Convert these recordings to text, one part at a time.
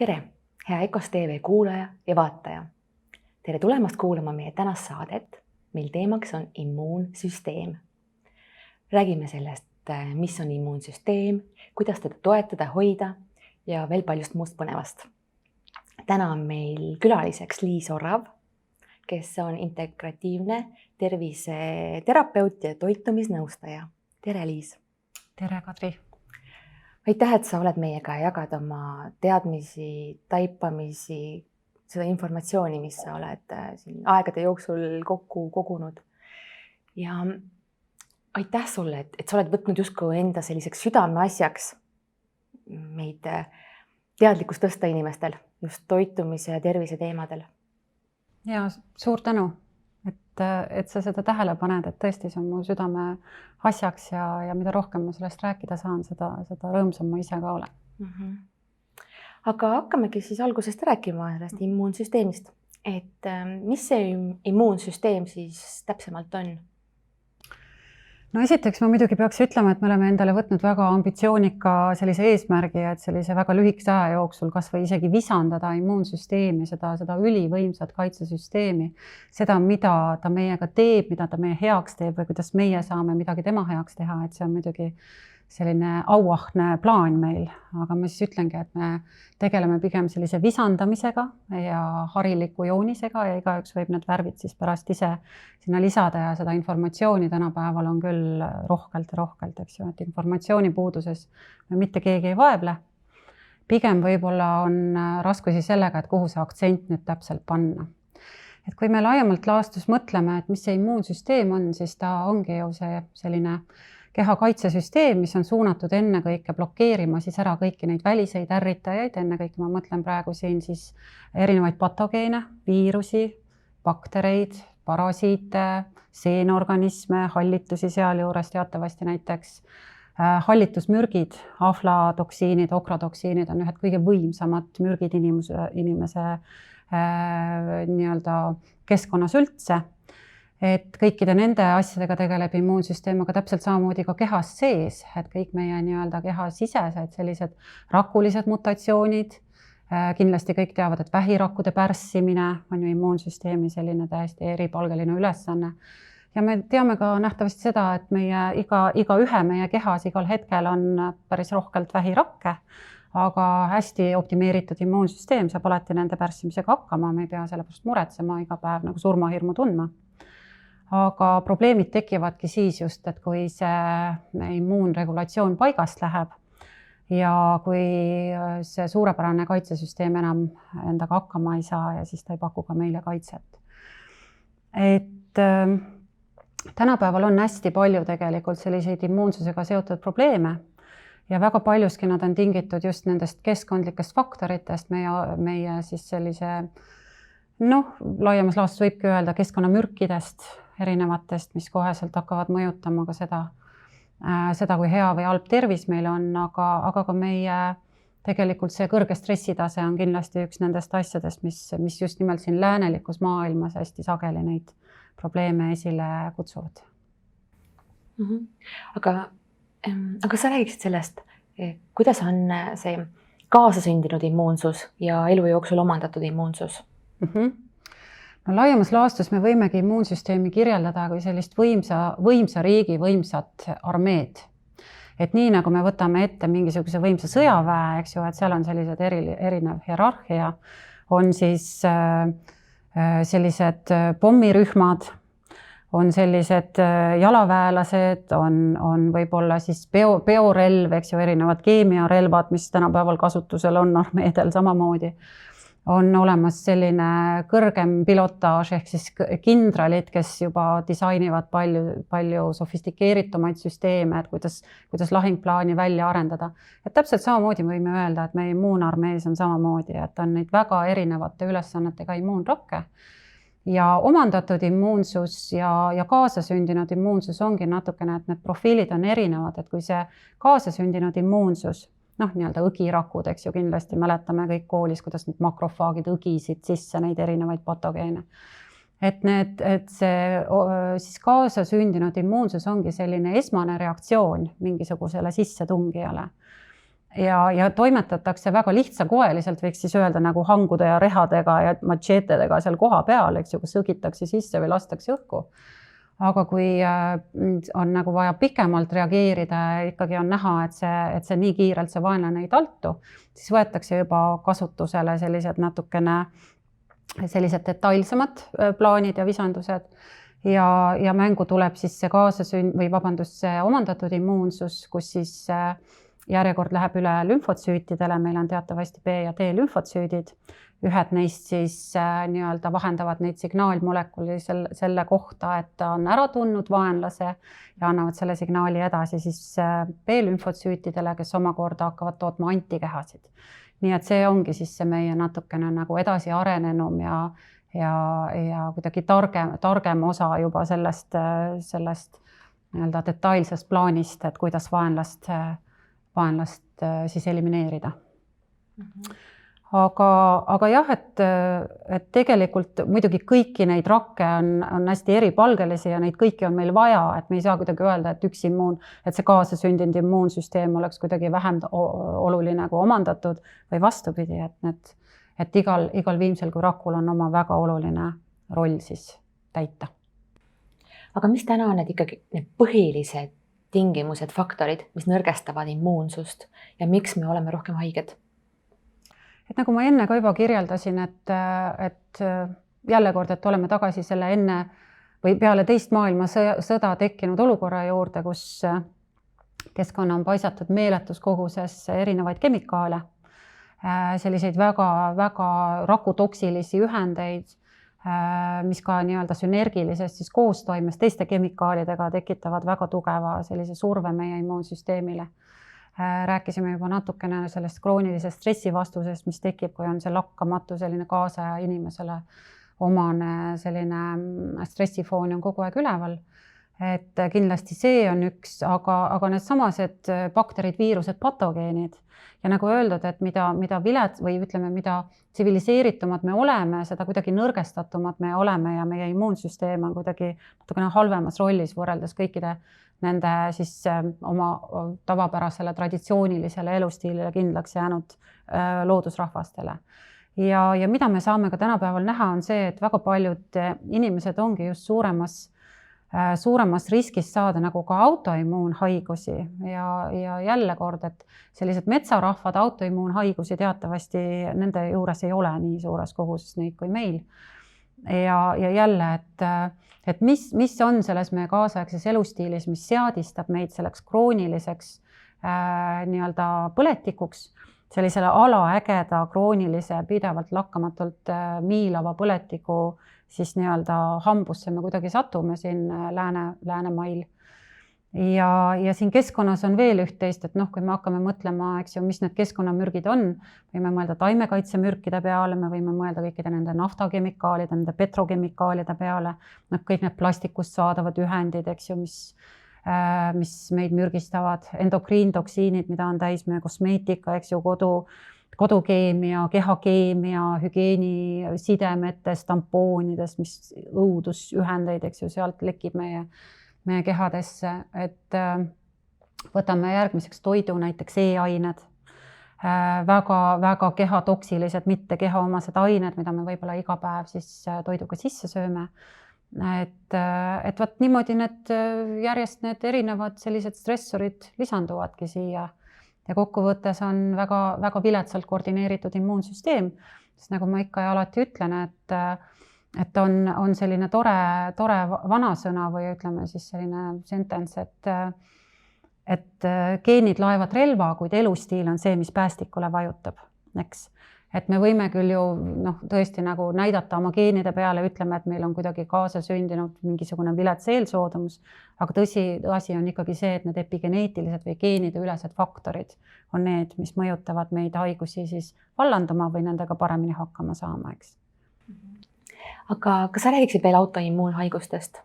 Tere, hea EKOS TV kuulaja ja vaataja. Tere tulemast kuulama meie tänast saadet. Meil teemaks on immuunsüsteem. Räägime sellest, mis on immuunsüsteem, kuidas teda toetada, hoida ja veel paljust muust põnevast. Täna on meil külaliseks Liis Orav, kes on integratiivne terviseterapeut ja toitumisnõustaja. Tere, Liis! Tere, Kadri! Aitäh, et sa oled meiega ja jagad oma teadmisi, taipamisi, seda informatsiooni, mis sa oled siin aegade jooksul kokku kogunud. Ja aitäh sulle, et sa oled võtnud justkui enda selliseks südameasjaks meid teadlikkust tõsta inimestel just toitumise ja tervise teemadel. Ja suur tänu, et sa seda tähele paned, et tõesti see on mu südame asjaks ja mida rohkem ma sellest rääkida saan, seda rõõmsam ma ise ka olen. Aga hakkamegi siis algusest rääkima sellest immuunsüsteemist. Et mis see immuunsüsteem siis täpsemalt on? No esiteks ma muidugi peaks ütlema, et me oleme endale võtnud väga ambitsioonika sellise eesmärgi, et sellise väga lühikese aja jooksul kas või isegi visandada immuunsüsteemi, seda ülivõimsat kaitsesüsteemi, seda, mida ta meiega teeb, mida ta meie heaks teeb või kuidas meie saame midagi tema heaks teha, et see on muidugi selline auahne plaan meil, aga ma siis ütlengi, et me tegeleme pigem sellise visandamisega ja hariliku joonisega ja igaüks võib need värvid siis pärast ise sinna lisada ja seda informatsiooni tänapäeval on küll rohkelt, eks ju, et informatsiooni puuduses me mitte keegi ei vaevle. Pigem võib-olla on raskusi sellega, et kuhu see aktsent nüüd täpselt panna. Et kui me laiemalt laastus mõtleme, et mis see immuunsüsteem on, siis ta ongi ju see selline keha kaitsesüsteem, mis on suunatud ennekõike blokeerima siis ära kõiki neid väliseid ärritajaid, ennekõike ma mõtlen praegu siin siis erinevaid patogeene, viirusi, baktereid, parasiite, seenorganisme, hallitusi sealjuures teatavasti näiteks hallitusmürgid, aflatoksiinid, okratoksiinid on ühed kõige võimsamad mürgid inimese nii-öelda keskkonnas üldse. Et kõikide nende asjadega tegeleb immuunsüsteem, aga täpselt samamoodi ka kehas sees, et kõik meie nii-öelda keha sisesed sellised rakulised mutatsioonid, kindlasti kõik teavad, et vähirakkude pärssimine on ju immuunsüsteemi selline täiesti eripalgeline ülesanne. Ja me teame ka nähtavasti seda, et meie igaühe meie kehas igal hetkel on päris rohkelt vähirakke, aga hästi optimeeritud immuunsüsteem saab alati nende pärssimisega hakkama, me ei pea selle pärast muretsema iga päev nagu surmahirmu tundma. Aga probleemid tekivadki siis just, et kui see immuunregulatsioon paigast läheb ja kui see suurepärane kaitsesüsteem enam endaga hakkama ei saa ja siis ta ei paku ka meile kaitset. Et tänapäeval on hästi palju tegelikult selliseid immuunsusega seotud probleeme ja väga paljuski nad on tingitud just nendest keskkondlikest faktoritest, meie siis sellise laiemas laastus võibki öelda keskkonnamürkidest, erinevatest, mis koheselt hakkavad mõjutama ka seda, kui hea või halb tervis meil on, aga ka meie tegelikult see kõrge stressitase on kindlasti üks nendest asjadest, mis just nimelt siin läänelikus maailmas hästi sageli neid probleeme esile kutsuvad. Aga sa räägiksid sellest, kuidas on see kaasasündinud immuunsus ja elu jooksul omandatud immuunsus? No laiemas laastus me võimegi immuunsüsteemi kirjeldada kui sellist võimsa riigi võimsat armeed. Et nii nagu me võtame ette mingisuguse võimsa sõjaväe, eks ju, et seal on sellised erinev hierarhia, on siis sellised pommirühmad, on sellised jalaväelased, on võib-olla siis biorelv, eks ju, erinevad keemiarelvad, mis tänapäeval kasutusel on armeedel samamoodi. On olemas selline kõrgem pilotaaž ehk siis kindralid, kes juba disainivad palju sofistikeeritumaid süsteeme, et kuidas lahingplaani välja arendada. Et täpselt samamoodi võime öelda, et meie immuunarmees on samamoodi, et on neid väga erinevate ülesannetega immuunrakke. Ja omandatud immuunsus ja kaasasündinud immuunsus ongi natukene, et need profiilid on erinevad, et kui see kaasasündinud immuunsus, nii-öelda õgirakud, eks ju, kindlasti mäletame kõik koolis, kuidas need makrofaagid õgisid sisse neid erinevaid patogeene. Et see siis kaasasündinud immuunsus ongi selline esmane reaktsioon mingisugusele sissetungijale. ja toimetatakse väga lihtsakoeliselt, võiks siis öelda nagu hangude ja rehadega ja matšeetedega seal koha peal, eks ju, kus sõgitakse sisse või lastakse õhku. Aga kui on nagu vaja pikemalt reageerida ja ikkagi on näha, et see nii kiirelt see vaenlane ei taltu, siis võetakse juba kasutusele sellised natukene sellised detailsemad plaanid ja visandused ja mängu tuleb siis see see omandatud immuunsus, kus siis järjekord läheb üle lümfotsüütidele, meil on teatavasti B ja D lümfotsüüdid. Ühed neist siis nii-öelda vahendavad neid signaalmolekuli selle kohta, et ta on ära tundnud vaenlase ja annavad selle signaali edasi siis B lümfotsüütidele, kes omakorda hakkavad tootma antikehasid. Nii et see ongi siis see meie natukene nagu edasi arenenum ja kuidagi targem osa juba sellest nii-öelda detailsest plaanist, et kuidas vaenlast siis elimineerida. Aga jah, et tegelikult muidugi kõiki neid rakke on hästi eripalgelisi ja neid kõiki on meil vaja, et me ei saa kuidagi öelda, et et see kaasasündinud immuunsüsteem oleks kuidagi vähem oluline kui omandatud või vastupidi, et igal viimsel kui rakul on oma väga oluline roll siis täita. Aga mis täna on ikkagi need põhilised tingimused, faktorid, mis nõrgestavad immuunsust ja miks me oleme rohkem haiged? Et nagu ma enne ka juba kirjeldasin, et jälle kord, et oleme tagasi selle enne või peale teist maailmasõda tekkinud olukorra juurde, kus keskkonna on paisatud meeletus koguses erinevaid kemikaale, selliseid väga rakutoksilisi ühendeid, mis ka nii-öelda sünergilises siis koostoimes teiste kemikaalidega tekitavad väga tugeva sellise surve meie immuunsüsteemile. Rääkisime juba natukene sellest kroonilisest stressivastusest, mis tekib, kui on see lakkamatu selline kaasaja inimesele omane selline stressifoon on kogu aeg üleval. Et kindlasti see on üks, aga need samased bakterid, viirused, patogeenid ja nagu öeldud, et mida vilets või ütleme, mida tsiviliseeritumad me oleme, seda kuidagi nõrgestatumad me oleme ja meie immuunsüsteem on kuidagi natukene halvemas rollis võrreldes kõikide nende siis oma tavapärasele traditsioonilisele elustiilile kindlaks jäänud loodusrahvastele. Ja mida me saame ka tänapäeval näha, on see, et väga paljud inimesed ongi just suuremas riskis saada nagu ka autoimmuunhaigusi ja jälle kord, et sellised metsarahvad autoimmuunhaigusi teatavasti nende juures ei ole nii suures koguses neid kui meil. Ja jälle, et mis on selles meie kaasaegses elustiilis, mis seadistab meid selleks krooniliseks nii-öelda põletikuks, sellisele alaägeda, kroonilise, pidevalt lakkamatult miilava põletiku siis nii-öelda hambusse me kuidagi satume siin Läänemail. Ja siin keskkonnas on veel üht-teist, et kui me hakkame mõtlema, eks ju, mis need keskkonnamürgid on, võime mõelda taimekaitsemürkide peale, me võime mõelda kõikide nende naftakemikaalide, nende petrokemikaalide peale, kõik need plastikust saadavad ühendid, eks ju, mis meid mürgistavad, endokriintoksiinid, mida on täis meie kosmeetika, eks ju, kodukeemia, kehakeemia, hügieeni sidemetest, tampoonidest, mis õudusühendeid, eks ju, sealt lekib meie kehadesse, et võtame järgmiseks toidu, näiteks E-ained, väga kehatoksilised, mitte kehaomased ained, mida me võib-olla iga päev siis toiduga sisse sööme. Et võt niimoodi järjest need erinevad sellised stressorid lisanduvadki siia ja kokkuvõttes on väga viletsalt koordineeritud immuunsüsteem, sest nagu ma ikka ja alati ütlen, et on selline tore vanasõna või ütleme siis selline sentence, et geenid laevad relva, kuid elustiil on see, mis päästikule vajutab, eks. Et me võime küll ju tõesti nagu näidata oma geenide peale, ütleme, et meil on kuidagi kaasasündinud mingisugune vilets eelsoodumus, aga tõsiasi on ikkagi see, et need epigeneetilised või geenide ülesed faktorid on need, mis mõjutavad meid haigusi siis vallanduma või nendega paremini hakkama saama, eks. Aga kas sa räägiksid veel autoimmuunhaigustest?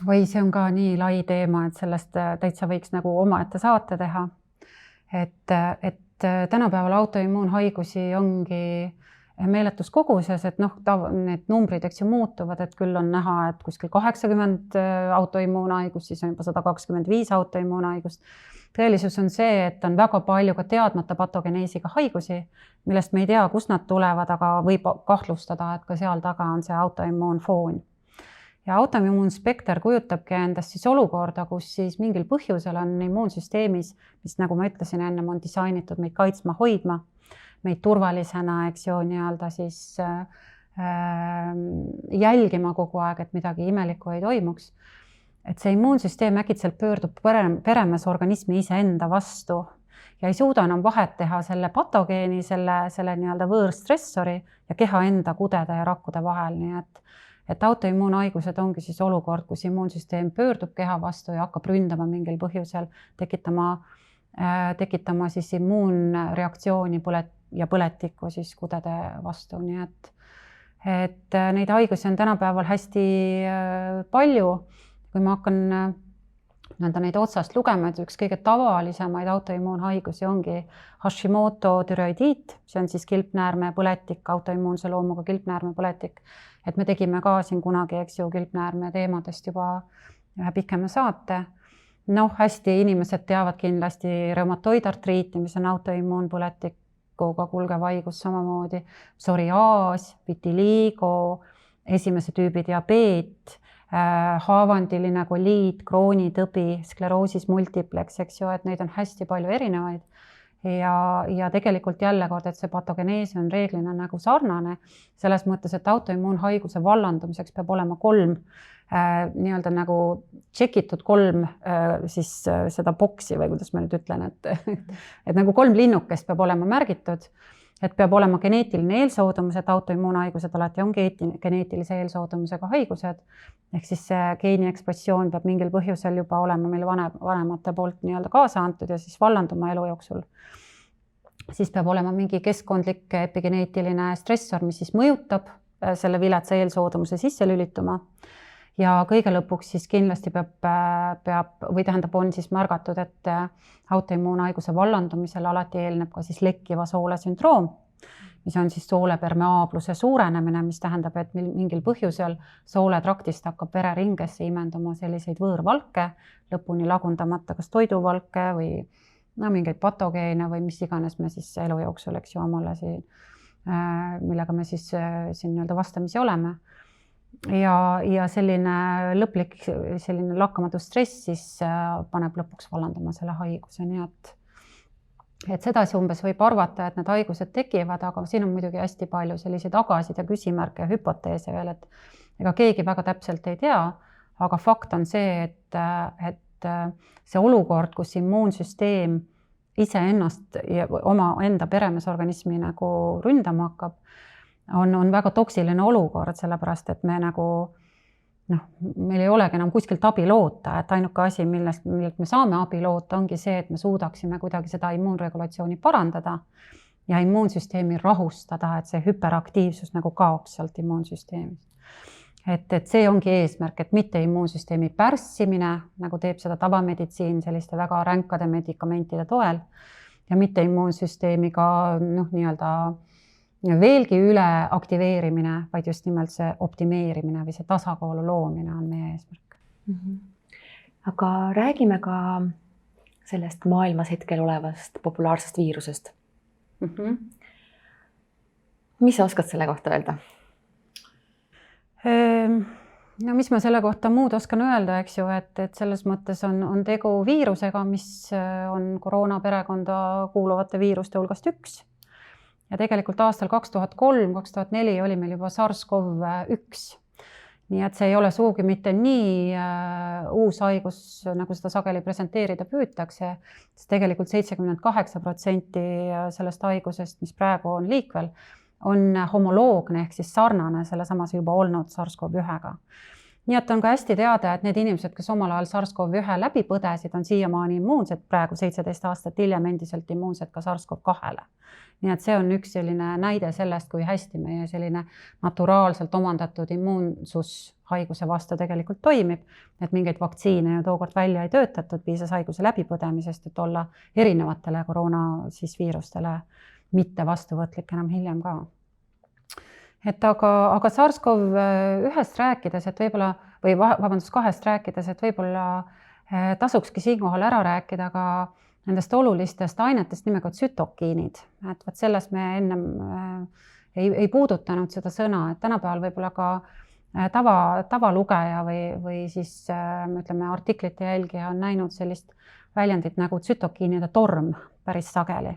Või see on ka nii lai teema, et sellest täitsa võiks nagu omaette saate teha. Et tänapäeval autoimmuunhaigusi ongi meeletus koguses, et need numbrid, eks ju, muutuvad, et küll on näha, et kuskil 80 autoimmuunhaigust, siis on juba 125 autoimmuunhaigust. tõelisus on see, et on väga palju ka teadmata patogeneesiga haigusi, millest me ei tea, kust nad tulevad, aga võib kahtlustada, et ka seal taga on see autoimmuunfoon. Ja autoimmuunspekter kujutabki endast siis olukorda, kus siis mingil põhjusel on immuunsüsteemis, mis nagu ma ütlesin ennem, on disainitud meid kaitsma, hoidma, meid turvalisena, eks ju, nii-öelda siis jälgima kogu aeg, et midagi imelikku ei toimuks. Et see immuunsüsteem äkitselt pöördub peremees organismi iseenda vastu ja ei suuda enam vahet teha selle patogeeni, selle nii-öelda võõrstressori ja keha enda kudede ja rakkude vahel. Nii et autoimmuunhaigused ongi siis olukord, kus immuunsüsteem pöördub keha vastu ja hakkab ründama mingil põhjusel, tekitama siis immuunreaktsiooni ja põletikku siis kudede vastu. Nii et neid haigusi on tänapäeval hästi palju. Kui ma hakkan neid otsast lugema, et üks kõige tavalisemaid autoimmuunhaigusi ongi Hashimoto türoidiit, see on siis kilpnäärme põletik, autoimmuunse loomuga kilpnäärme põletik. Et me tegime ka siin kunagi, eks ju, kilpnäärme teemadest juba ühe pikema saate. Hästi inimesed teavad kindlasti reumatoidartriiti, mis on autoimmuunpõletikuga kulgev haigus samamoodi, psoriaas, vitiligo, esimese tüübi diabeet, haavandiline koliit, kroonitõbi, skleroosis multiplex, eks ju, et neid on hästi palju erinevaid. Ja tegelikult jälle kord, et see patogeneesi on reeglina nagu sarnane, selles mõttes, et autoimmuunhaiguse vallandumiseks peab olema 3 nii-öelda nagu tšekitud 3 siis seda boksi või kuidas ma nüüd ütlen, et nagu 3 linnukest peab olema märgitud, et peab olema geneetiline eelsoodumus, et autoimmuunhaigused alati on geneetilise eelsoodumusega haigused, ehk siis see geeni ekspressioon peab mingil põhjusel juba olema meil vanemate poolt nii-öelda kaasa antud ja siis vallanduma elu jooksul. Siis peab olema mingi keskkondlik epigeneetiline stressor, mis siis mõjutab selle viletsa eelsoodumuse sisse lülituma. Ja kõige lõpuks siis kindlasti on siis märgatud, et autoimmuunhaiguse vallandumisel alati eelneb ka siis lekkiva soole sündroom, mis on siis soole permeaabluse suurenemine, mis tähendab, et mingil põhjusel sooletraktist hakkab vereringesse imenduma selliseid võõrvalke, lõpuni lagundamata kas toiduvalke või mingeid patogeene või mis iganes me siis elu jooksul, eks ju, omale siin, millega me siis siin nii-öelda vastamisi oleme. Ja selline lõplik selline lakkamatu stress siis paneb lõpuks vallandama selle haiguse. Nii et sedasi umbes võib arvata, et need haigused tekivad, aga siin on muidugi hästi palju selliseid agasid ja küsimärke ja hüpoteese veel, et ega keegi väga täpselt ei tea, aga fakt on see, et see olukord, kus immuunsüsteem iseennast ja oma enda peremeesorganismi nagu ründama hakkab, on väga toksiline olukord, sellepärast, et me nagu, meil ei olegi enam kuskilt abi loota, et ainuke asi, millelt me saame abi loota, ongi see, et me suudaksime kuidagi seda immuunregulatsiooni parandada ja immuunsüsteemi rahustada, et see hüperaktiivsus nagu kaoks sealt immuunsüsteemist. Et see ongi eesmärk, et mitte immuunsüsteemi pärssimine, nagu teeb seda tavameditsiin selliste väga ränkade medikamentide toel ja mitte immuunsüsteemiga nii-öelda veelgi üle aktiveerimine, vaid just nimelt see optimeerimine või see tasakaalu loomine on meie eesmärk. Aga räägime ka sellest maailmas hetkel olevast populaarsest viirusest. Mis sa oskad selle kohta öelda? Mis ma selle kohta muud oskan öelda, eks ju, et selles mõttes on tegu viirusega, mis on koroona perekonda kuuluvate viiruste hulgast üks. Ja tegelikult aastal 2003-2004 oli meil juba SARS-CoV-1. Nii et see ei ole sugugi mitte nii uus haigus, nagu seda sageli presenteerida püütakse. Tegelikult 78% sellest haigusest, mis praegu on liikvel, on homoloogne ehk siis sarnane selle samas juba olnud SARS-CoV-1-ga. Nii et on ka hästi teada, et need inimesed, kes omal ajal SARS-CoV-1 läbi põdesid, on siiamaani immuunsed, praegu 17 aastat hiljem endiselt immuunsed ka SARS-CoV-2-le. Nii et see on üks selline näide sellest, kui hästi meie selline naturaalselt omandatud immuunsus haiguse vastu tegelikult toimib, et mingeid vaktsiine ju tookord välja ei töötatud, piisas haiguse läbipõdemisest, et olla erinevatele koroona siis viirustele mitte vastuvõtlik enam hiljem ka. Aga SARS-CoV-1-st rääkides, et võib-olla, või vabandust, 2-st rääkides, et võib-olla tasukski siinkohal ära rääkida ka nendest olulistest ainetest nimega tsütokiinid, et vot selles me ennem ei puudutanud seda sõna, et tänapäeval võib-olla ka tavalugeja või siis ütleme artiklite jälgija on näinud sellist väljendit nagu tsütokiinide torm päris sageli.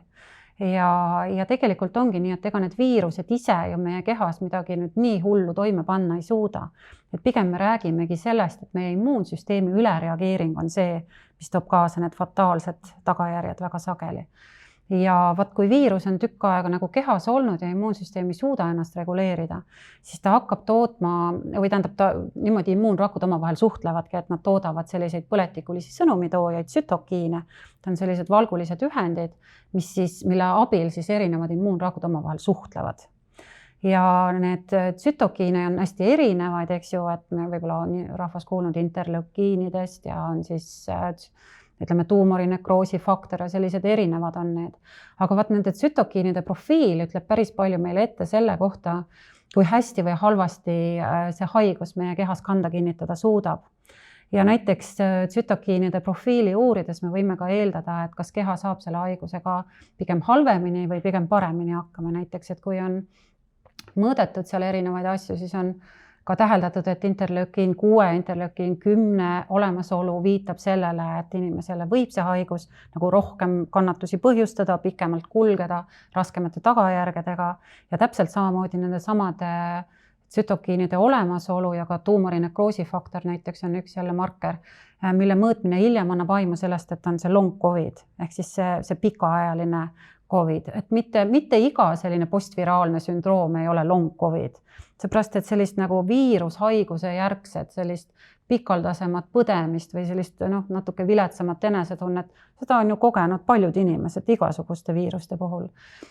Ja tegelikult ongi nii, et ega need viirused ise ju meie kehas midagi nüüd nii hullu toime panna ei suuda. Et pigem me räägimegi sellest, et meie immuunsüsteemi ülereageering on see, mis toob kaasa need fataalsed tagajärjed väga sageli. Ja vaat kui viirus on tükk aega nagu kehas olnud ja immuunsüsteem ei suuda ennast reguleerida, siis ta hakkab tootma, või tähendab niimoodi immuunrakud omavahel suhtlevadki, et nad toodavad selliseid põletikulisi sõnumitoojaid, tsütokiine. Ta on sellised valgulised ühendid, mille abil siis erinevad immuunrakud omavahel suhtlevad. Ja need tsütokiine on hästi erinevaid, eks ju, et me võib-olla on rahvas kuulnud interleukiinidest ja on siis ütleme tuumorinekroosi faktor ja sellised erinevad on need. Aga vaat nende tsütokiinide profiil ütleb päris palju meile ette selle kohta, kui hästi või halvasti see haigus meie kehas kanda kinnitada suudab. Ja näiteks tsütokiinide profiili uurides me võime ka eeldada, et kas keha saab selle haigusega pigem halvemini või pigem paremini hakkama. Näiteks, et kui on mõõdetud seal erinevaid asju, siis on ka täheldatud, et interleukiin 6, interleukiin 10 olemasolu viitab sellele, et inimesele võib see haigus nagu rohkem kannatusi põhjustada, pikemalt kulgeda, raskemate tagajärgedega ja täpselt samamoodi nende samade tsütokiinide olemasolu ja ka tuumorinekroosi faktor näiteks on üks jälle marker, mille mõõtmine hiljem annab aimu sellest, et on see long COVID ehk siis see pikaajaline COVID, et mitte iga selline postviraalne sündroom ei ole long COVID. Seepärast, et sellist nagu viirushaiguse järgset, sellist pikaldasemat põdemist või sellist natuke viletsamat enesetunnet, seda on ju kogenud paljud inimesed igasuguste viiruste puhul.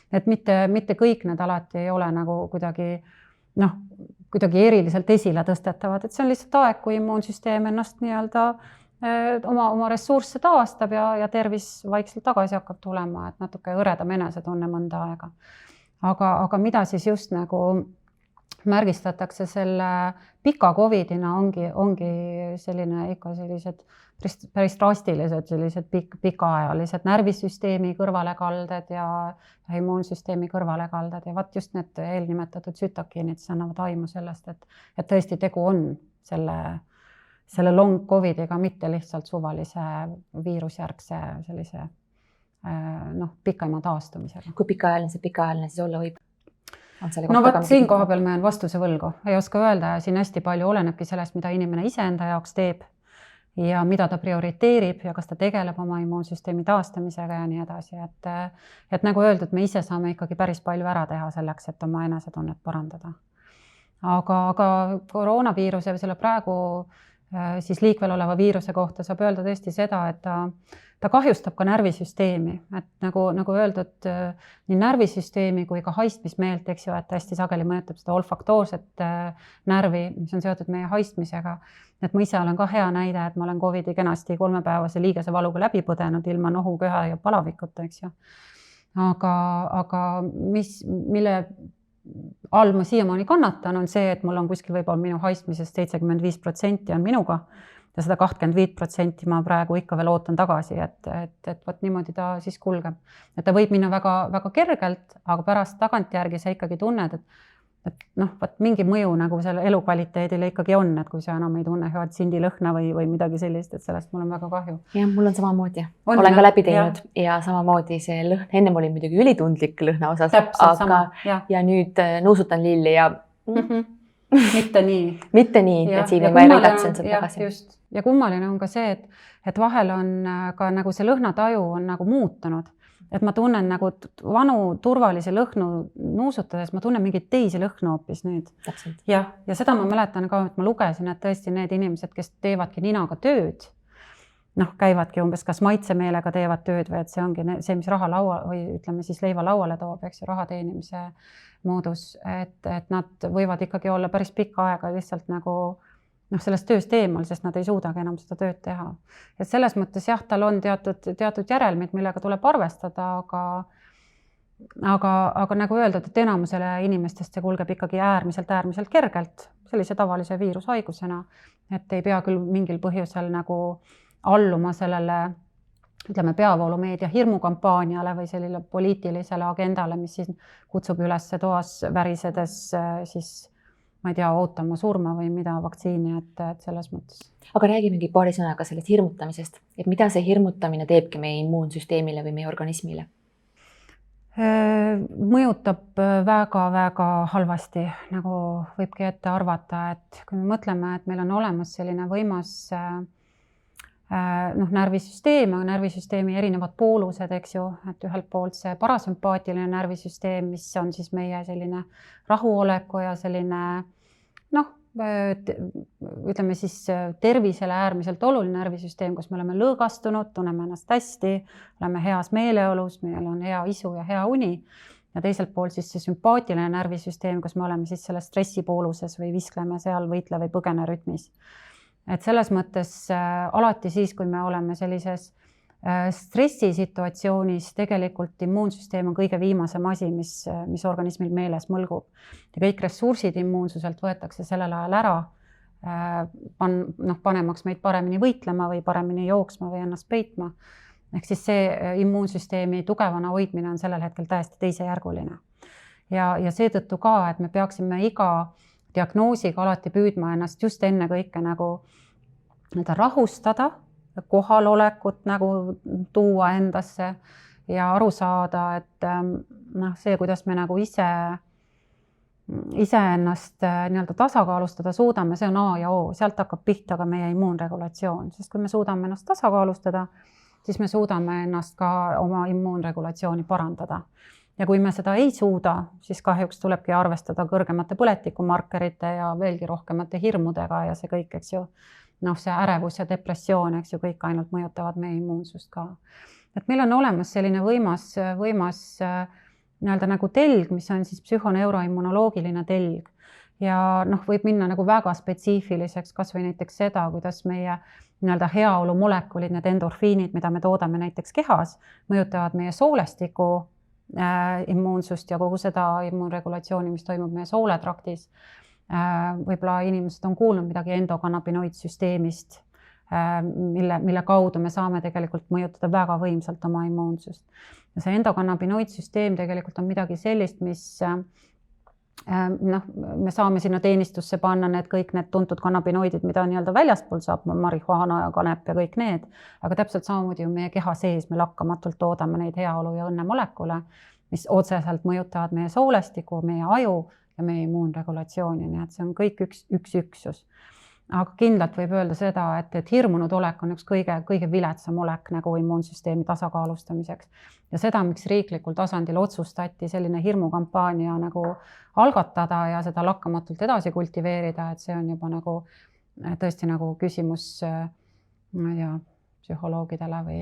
Et mitte kõik need alati ei ole nagu kuidagi eriliselt esile tõstetavad, et see on lihtsalt aeg, kui immuunsüsteem ennast nii-öelda oma ressursse taastab ja tervis vaikselt tagasi hakkab tulema, et natuke hõredam enesetunne mõnda aega. Aga mida siis just nagu märgistatakse selle pika COVIDina ongi selline ikka sellised päris drastilised, sellised pikaajalised närvisüsteemi kõrvalekalded ja immuunsüsteemi kõrvalekalded ja vaat just need eelnimetatud tsütokiinid annavad aimu sellest, et tõesti tegu on selle long COVIDiga, mitte lihtsalt suvalise viirusjärgse sellise pikema taastumisega. Kui pikaajaline siis olla võib? No võt, siin koha peal ma jään vastuse võlgu. Ei oska öelda ja siin hästi palju olenebki sellest, mida inimene ise enda jaoks teeb ja mida ta prioriteerib ja kas ta tegeleb oma immuunsüsteemi taastamisega ja nii edasi. Et nagu öeldud, me ise saame ikkagi päris palju ära teha selleks, et oma enesetunnet parandada. Aga koroonaviiruse või selle praegu siis liikvel oleva viiruse kohta saab öelda tõesti seda, et ta kahjustab ka närvisüsteemi, et nagu öeldud, nii närvisüsteemi kui ka haistmismeelt, eks ju, et hästi sageli mõjutab seda olfaktoorset närvi, mis on seotud meie haistmisega. Et ma ise olen ka hea näide, et ma olen COVIDi kenasti 3-päevase liigese valuga läbi põdenud ilma nohu, köha ja palavikuta, eks ju. Aga mille all ma siiamaani kannatan, on see, et mul on kuskil võib-olla minu haistmisest 75% on minuga ja seda 25% ma praegu ikka veel ootan tagasi, et võt niimoodi ta siis kulgeb. Et ta võib minna väga, väga kergelt, aga pärast tagantjärgi sa ikkagi tunned, et mingi mõju nagu selle elukvaliteedile ikkagi on, et kui sa enam ei tunne head sindilõhna või midagi sellist, et sellest mul on väga kahju. Jah, mul on samamoodi. Olen ka läbi teinud ja samamoodi see lõhn, ennem oli muidugi ülitundlik lõhna osas, ja nüüd nuusutan lilli ja mitte nii. Mitte nii, et siin ma igatsen seda tagasi. Just. Ja kummaline on ka see, et vahel on ka nagu see lõhnataju on nagu muutunud. Et ma tunnen nagu vanu turvalisi lõhnu nuusutades, ma tunnen mingeid teisi lõhnu hoopis nüüd. Ja seda ma mäletan ka, et ma lugesin, et tõesti need inimesed, kes teevadki ninaga tööd, käivadki umbes kas maitsemeelega teevad tööd või et see ongi see, mis raha laua või ütleme siis leiva lauale toob, eks ju, raha teenimise moodus, et nad võivad ikkagi olla päris pikka aega lihtsalt nagu sellest tööst eemal, sest nad ei suudagi enam seda tööd teha. Et selles mõttes jah, tal on teatud järelmid, millega tuleb arvestada, aga nagu öeldud, et enamusele inimestest see kulgeb ikkagi äärmiselt kergelt sellise tavalise viirushaigusena, et ei pea küll mingil põhjusel nagu alluma sellele ütleme, peavoolumeedia hirmukampaaniale või sellele poliitilisele agendale, mis siis kutsub üles toas värisedes siis, ma ei tea, ootama surma või mida vaktsiini, et selles mõttes. Aga räägimegi paari sõnaga sellest hirmutamisest, et mida see hirmutamine teebki meie immuunsüsteemile või meie organismile? Mõjutab väga-väga halvasti, nagu võibki ette arvata, et kui me mõtleme, et meil on olemas selline võimas närvisüsteem, närvisüsteemi erinevad poolused, eks ju, et ühelt poolt see parasümpaatiline närvisüsteem, mis on siis meie selline rahuoleku ja selline ütleme siis tervisele äärmiselt oluline närvisüsteem, kus me oleme lõõgastunud, tunneme ennast hästi, oleme heas meeleolus, meil on hea isu ja hea uni. Ja teiselt poolt siis see sümpaatiline närvisüsteem, kus me oleme siis selles stressipooluses või viskleme seal võitle või põgene rütmis. Et selles mõttes alati siis, kui me oleme sellises stressisituatsioonis, tegelikult immuunsüsteem on kõige viimasem asi, mis organismil meeles mõlgub. Ja kõik ressursid immuunsuselt võetakse sellel ajal ära, panemaks meid paremini võitlema või paremini jooksma või ennast peitma. Ehk siis see immuunsüsteemi tugevana hoidmine on sellel hetkel täiesti teisejärguline. Ja seetõttu ka, et me peaksime iga diagnoosiga alati püüdma ennast just enne kõike nagu rahustada, kohalolekut nagu tuua endasse ja aru saada, et see, kuidas me nagu ise ennast nii-öelda tasakaalustada suudame, see on A ja O, sealt hakkab pihta ka meie immuunregulatsioon, sest kui me suudame ennast tasakaalustada, siis me suudame ennast ka oma immuunregulatsiooni parandada. Ja kui me seda ei suuda, siis kahjuks tulebki arvestada kõrgemate põletikumarkerite ja veelgi rohkemate hirmudega ja see kõik, eks ju, see ärevus ja depressioon, eks ju, kõik ainult mõjutavad meie immuunsust ka. Et meil on olemas selline võimas nii-öelda nagu telg, mis on siis psühhoneuroimmunoloogiline telg ja võib minna nagu väga spetsiifiliseks, kas või näiteks seda, kuidas meie nii-öelda heaolu molekulid, need endorfiinid, mida me toodame näiteks kehas, mõjutavad meie soolestiku immuunsust ja kogu seda immuunregulatsiooni, mis toimub meie sooletraktis. Võib-olla inimesed on kuulnud midagi endokannabinoidsüsteemist, mille kaudu me saame tegelikult mõjutada väga võimsalt oma immuunsust. Ja see endokannabinoidsüsteem tegelikult on midagi sellist, mis me saame sinna teenistusse panna kõik need tuntud kannabinoidid, mida nii-öelda väljaspool saab, marihuana ja kanep ja kõik need, aga täpselt samamoodi ju meie keha sees me lakkamatult toodame neid heaolu ja õnne molekule, mis otseselt mõjutavad meie soolestiku, meie aju ja meie immuunregulatsiooni, nii et see on kõik üks üksus. Aga kindlalt võib öelda seda, et hirmunud olek on üks kõige viletsam olek nagu immuunsüsteemi tasakaalustamiseks. Ja seda, miks riiklikul tasandil otsustati selline hirmukampaania nagu algatada ja seda lakkamatult edasi kultiveerida, et see on juba nagu tõesti nagu küsimus, ma ei tea, psühholoogidele või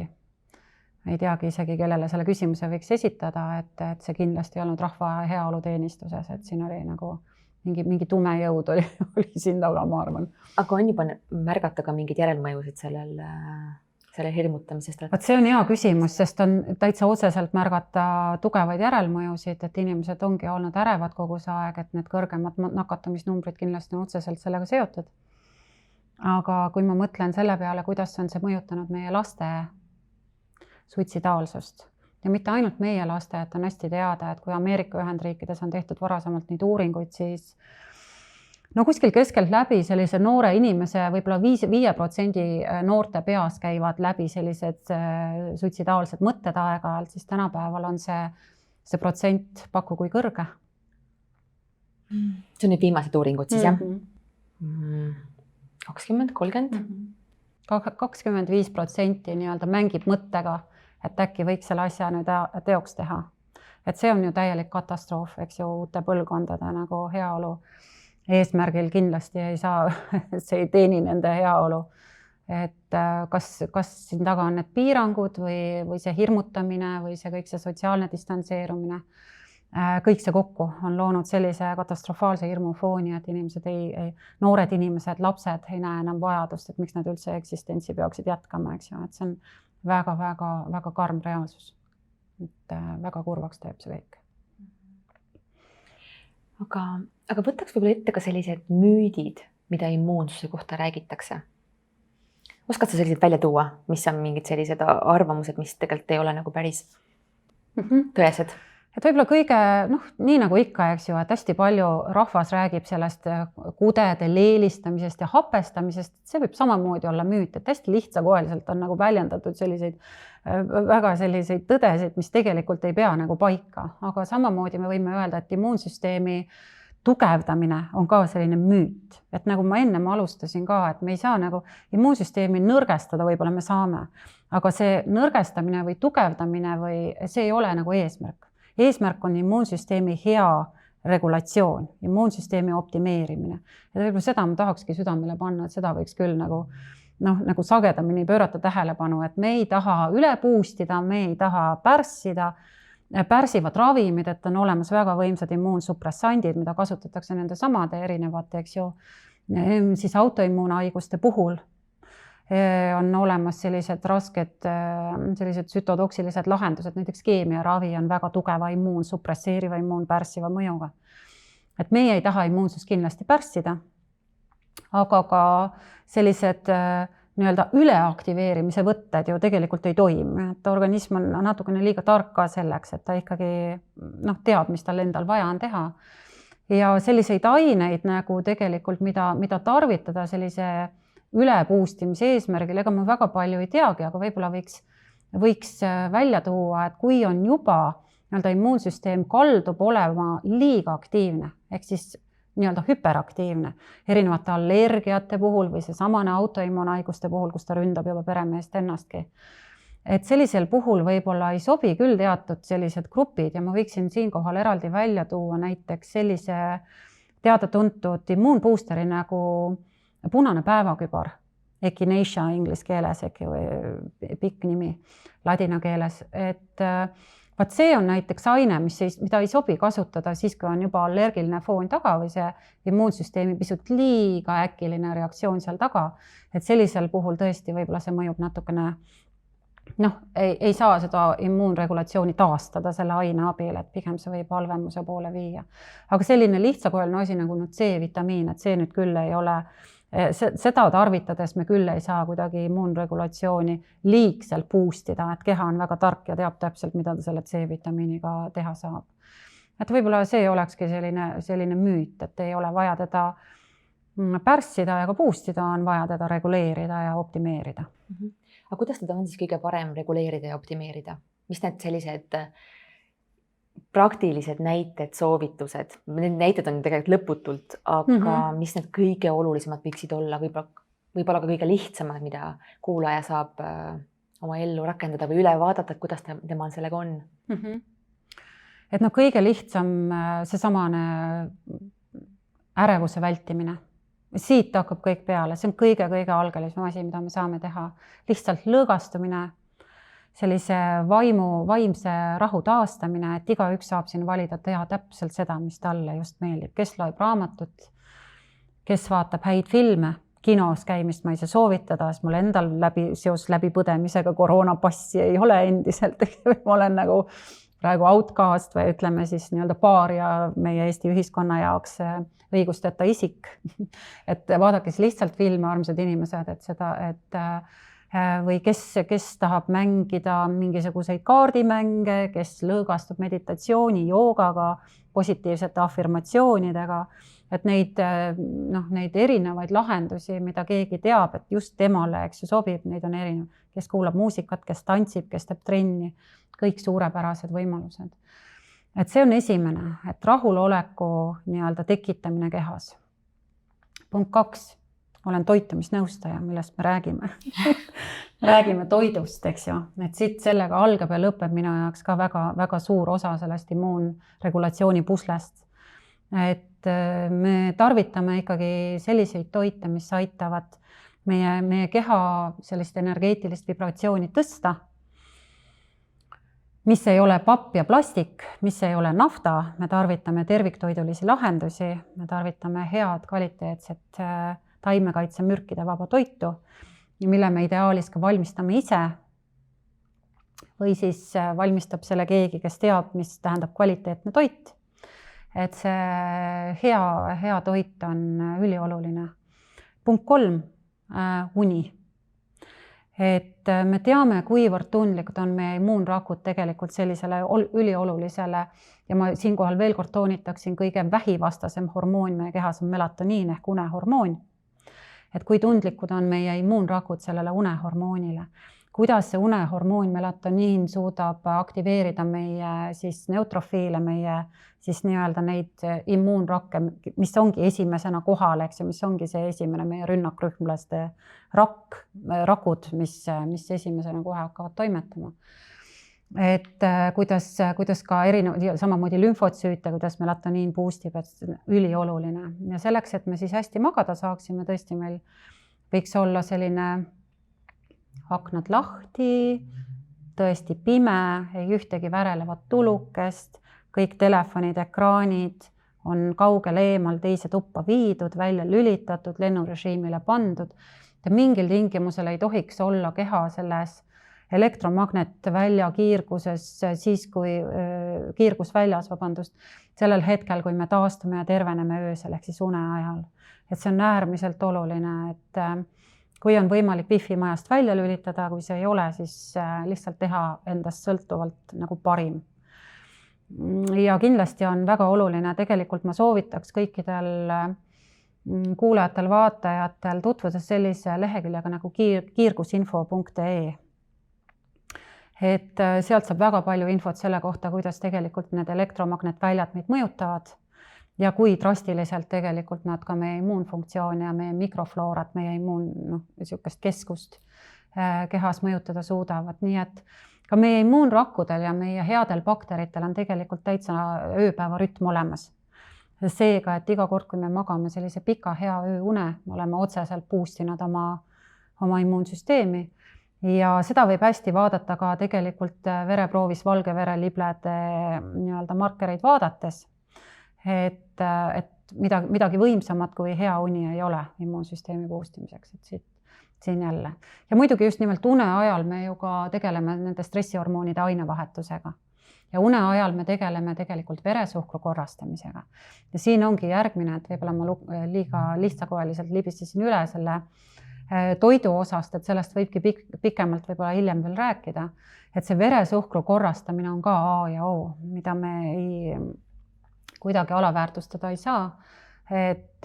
ei teagi isegi, kellele selle küsimuse võiks esitada, et see kindlasti ei olnud rahva heaolu teenistuses, et siin oli nagu mingi tume jõud oli siin taga, ma arvan. Aga on juba märgata ka mingid järelmõjusid selle hirmutamisest? Vaat see on hea küsimus, sest on täitsa otseselt märgata tugevaid järelmõjusid, et inimesed ongi olnud ärevad kogu see aeg, et need kõrgemad nakatumisnumbrid kindlasti on otseselt sellega seotud. Aga kui ma mõtlen selle peale, kuidas on see mõjutanud meie laste suitsidaalsust, ja mitte ainult meie laste, et on hästi teada, et kui Ameerika Ühendriikides on tehtud varasemalt neid uuringuid, siis kuskil keskelt läbi sellise noore inimese, võib-olla 5% noorte peas käivad läbi sellised suitsidaalsed mõtted aeg-ajalt, siis tänapäeval on see protsent pakku kui kõrge. See on nüüd viimased uuringud siis, jah? 20, 30? 25% nii-öelda mängib mõttega, et äkki võiks selle asja nüüd teoks teha. Et see on ju täielik katastroof, eks ju, uute põlvkondade nagu heaolu eesmärgil kindlasti ei saa, see ei teeni nende heaolu. Et kas siin taga on need piirangud või see hirmutamine või see kõik see sotsiaalne distantseerumine, kõik see kokku on loonud sellise katastrofaalse hirmufooni, et inimesed noored inimesed, lapsed ei näe enam vajadust, et miks nad üldse eksistentsi peaksid jätkama, eks ju, et see on väga karm reaalsus. Et väga kurvaks teeb see kõik. Aga võtaks võib-olla ette ka sellised müüdid, mida immuunsuse kohta räägitakse. Oskad sa sellised välja tuua, mis on mingid sellised arvamused, mis tegelikult ei ole nagu päris tõesed? Et võib-olla kõige, nii nagu ikka, eks ju, et hästi palju rahvas räägib sellest kudede leelistamisest ja hapestamisest, see võib samamoodi olla müüt, et hästi lihtsakoeliselt on nagu väljendatud selliseid väga selliseid tõdesid, mis tegelikult ei pea nagu paika, aga samamoodi me võime öelda, et immuunsüsteemi tugevdamine on ka selline müüt, et nagu ma ennem alustasin ka, et me ei saa nagu immuunsüsteemi nõrgestada, võib-olla me saame, aga see nõrgestamine või tugevdamine või see ei ole nagu eesmärk. Eesmärk on immuunsüsteemi hea regulatsioon, immuunsüsteemi optimeerimine. Ja võib-olla seda ma tahakski südamele panna, et seda võiks küll nagu sagedamini pöörata tähelepanu, et me ei taha üle boostida, me ei taha pärssida, pärsivad ravimid, et on olemas väga võimsad immuunsupressandid, mida kasutatakse nende samade erinevate, eks ju, siis autoimmuunhaiguste puhul on olemas sellised rasked, sellised sütotoksilised lahendused, näiteks keemiaravi on väga tugeva immuunsupresseeriva, immuunpärssiva mõjuga. Et meie ei taha immuunsust kindlasti pärssida, aga ka sellised nii-öelda üleaktiveerimise võtted ju tegelikult ei toimi, et organism on natukene liiga tark ka selleks, et ta ikkagi teab, mis tal endal vaja on teha. Ja selliseid aineid nagu tegelikult, mida tarvitada sellise ülepuustimise eesmärgil, ega ma väga palju ei teagi, aga võib-olla võiks välja tuua, et kui on juba nii-öelda immuunsüsteem kaldub olema liiga aktiivne, ehk siis nii-öelda hüperaktiivne erinevate allergiate puhul või see samane autoimmuunhaiguste puhul, kus ta ründab juba peremeest ennastki. Et sellisel puhul võib-olla ei sobi küll teatud sellised grupid ja ma võiksin siinkohal eraldi välja tuua näiteks sellise teada-tuntud immuunboosteri nagu punane päevakübar, echinacea inglise keeles, pikk nimi ladina keeles, et vaat see on näiteks aine, mida ei sobi kasutada siis, kui on juba allergiline foon taga või see immuunsüsteemi pisut liiga äkiline reaktsioon seal taga, et sellisel puhul tõesti võib-olla see mõjub natukene, ei saa seda immuunregulatsiooni taastada selle aine abil, et pigem see võib halvemuse poole viia. Aga selline lihtsakoeline asi nagu C-vitamiin, et see nüüd küll ei ole, seda tarvitades me küll ei saa kuidagi immuunregulatsiooni liigselt boostida, et keha on väga tark ja teab täpselt, mida ta selle C-vitamiiniga teha saab. Et võib-olla see olekski selline müüt, et ei ole vaja teda pärssida ja ka boostida, on vaja teda reguleerida ja optimeerida. Aga kuidas teda on siis kõige parem reguleerida ja optimeerida? Mis need sellised praktilised näited, soovitused, need näited on tegelikult lõputult, aga mis need kõige olulisemad võiksid olla, võib-olla ka kõige lihtsamad, mida kuulaja saab oma ellu rakendada või üle vaadata, et kuidas temal sellega on? Et kõige lihtsam seesamane ärevuse vältimine. Siit hakkab kõik peale, see on kõige algelisem asi, mida me saame teha. Lihtsalt lõõgastumine, sellise vaimse rahu taastamine, et igaüks saab siin valida teha täpselt seda, mis talle just meeldib. Kes loeb raamatut, kes vaatab häid filme, kinos käimist ma ei saa soovitada, sest mul endal seos läbipõdemisega koroonapassi ei ole endiselt. Ma olen nagu praegu outcast või ütleme siis nii-öelda paaria meie Eesti ühiskonna jaoks õigusteta isik. Et vaadake lihtsalt filme, armsad inimesed, või kes tahab mängida mingisuguseid kaardimänge, kes lõõgastub meditatsiooni, joogaga, positiivsete afirmatsioonidega, et neid erinevaid lahendusi, mida keegi teab, et just temale sobib, neid on erinev. Kes kuulab muusikat, kes tantsib, kes teeb trenni, kõik suurepärased võimalused. Et see on esimene, et rahuloleku nii-öelda tekitamine kehas. Punkt 2. Olen toitumisnõustaja, millest me räägime. Räägime toidust, eks ju. Et siit sellega algab ja lõpeb minu jaoks ka väga suur osa sellest immuunregulatsiooni puslest. Et me tarvitame ikkagi selliseid toite, mis aitavad meie keha sellist energeetilist vibratsiooni tõsta, mis ei ole papp ja plastik, mis ei ole nafta. Me tarvitame terviktoidulisi lahendusi, me tarvitame head kvaliteetset taimekaitse mürkide vaba toitu, mille me ideaalis ka valmistame ise või siis valmistab selle keegi, kes teab, mis tähendab kvaliteetne toit. Et see hea toit on ülioluline. Punkt 3, uni. et me teame, kuivõrd tundlikud on meie immuunrakud tegelikult sellisele üliolulisele ja ma siinkohal veel kord toonitaksin, kõige vähivastasem hormoon meie kehas on melatoniin ehk unehormoon. Et kui tundlikud on meie immuunrakud sellele unehormoonile, kuidas see unehormoon melatoniin suudab aktiveerida meie siis neutrofiile, meie siis nii-öelda neid immuunrakke, mis ongi esimesena kohal, eks ju, mis ongi see esimene meie rünnakrühmlaste rakud, mis esimesena kohe hakkavad toimetama. Et kuidas ka samamoodi lümfotsüüte, kuidas melatoniin boostib, et ülioluline. Ja selleks, et me siis hästi magada saaksime, tõesti meil võiks olla selline aknad lahti, tõesti pime, ei ühtegi värelevat tulukest, kõik telefonid, ekraanid on kaugel eemal teise tuppa viidud, välja lülitatud, lennurežiimile pandud. Ja mingil tingimusel ei tohiks olla keha selles elektromagnetvälia kiirguses, siis kui kiirgusväljas, sellel hetkel, kui me taastume ja terveneme öösel ehk siis une ajal. Et see on äärmiselt oluline, et kui on võimalik wifi majast välja lülitada, kui see ei ole, siis lihtsalt teha endast sõltuvalt nagu parim. Ja kindlasti on väga oluline, tegelikult ma soovitaks kõikidel kuulajatel, vaatajatel tutvuda sellise leheküljega nagu kiirgusinfo.ee. Et sealt saab väga palju infot selle kohta, kuidas tegelikult need elektromagnetväljad meid mõjutavad ja kui drastiliselt tegelikult nad ka meie immuunfunktsiooni ja meie mikrofloorat, meie niisugust keskust kehas mõjutada suudavad. Nii et ka meie immuunrakkudel ja meie headel bakteritel on tegelikult täitsa ööpäeva rütm olemas. Seega, et iga kord, kui me magame sellise pika hea ööune, me oleme otseselt boostinud oma immuunsüsteemi ja seda võib hästi vaadata ka tegelikult vereproovis valge vereliblede nii-öelda markereid vaadates. Et midagi võimsamat kui hea uni ei ole immuunsüsteemi boostimiseks, et siin jälle. Ja muidugi just nimelt une ajal me ju ka tegeleme nende stressihormoonide ainevahetusega. Ja une ajal me tegeleme tegelikult veresuhkru korrastamisega. Ja siin ongi järgmine, et võib-olla ma liiga lihtsakoeliselt libistasin üle selle toidu osast, et sellest võibki pikemalt võib-olla hiljem veel rääkida. Et see veresuhkru korrastamine on ka A ja O, mida me kuidagi alaväärtustada ei saa, et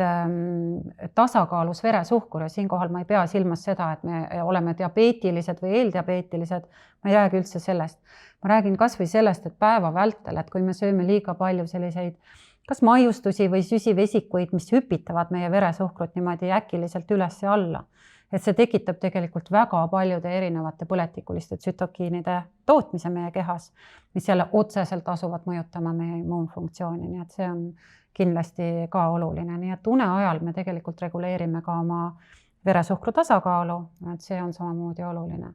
tasakaalus veresuhkur ja siinkohal ma ei pea silmas seda, et me oleme diabeetilised või eeldiabeetilised, ma ei räägi üldse sellest. Ma räägin kas või sellest, et päeva vältel, et kui me sööme liiga palju selliseid kas maiustusi või süsivesikuid, mis hüpitavad meie veresuhkrut niimoodi äkiliselt üles ja alla, et see tekitab tegelikult väga paljude erinevate põletikuliste tsütokiinide tootmise meie kehas, mis jälle otseselt asuvad mõjutama meie immuunfunktsiooni, nii et see on kindlasti ka oluline. Nii et une ajal me tegelikult reguleerime ka oma veresuhkru tasakaalu, et see on samamoodi oluline.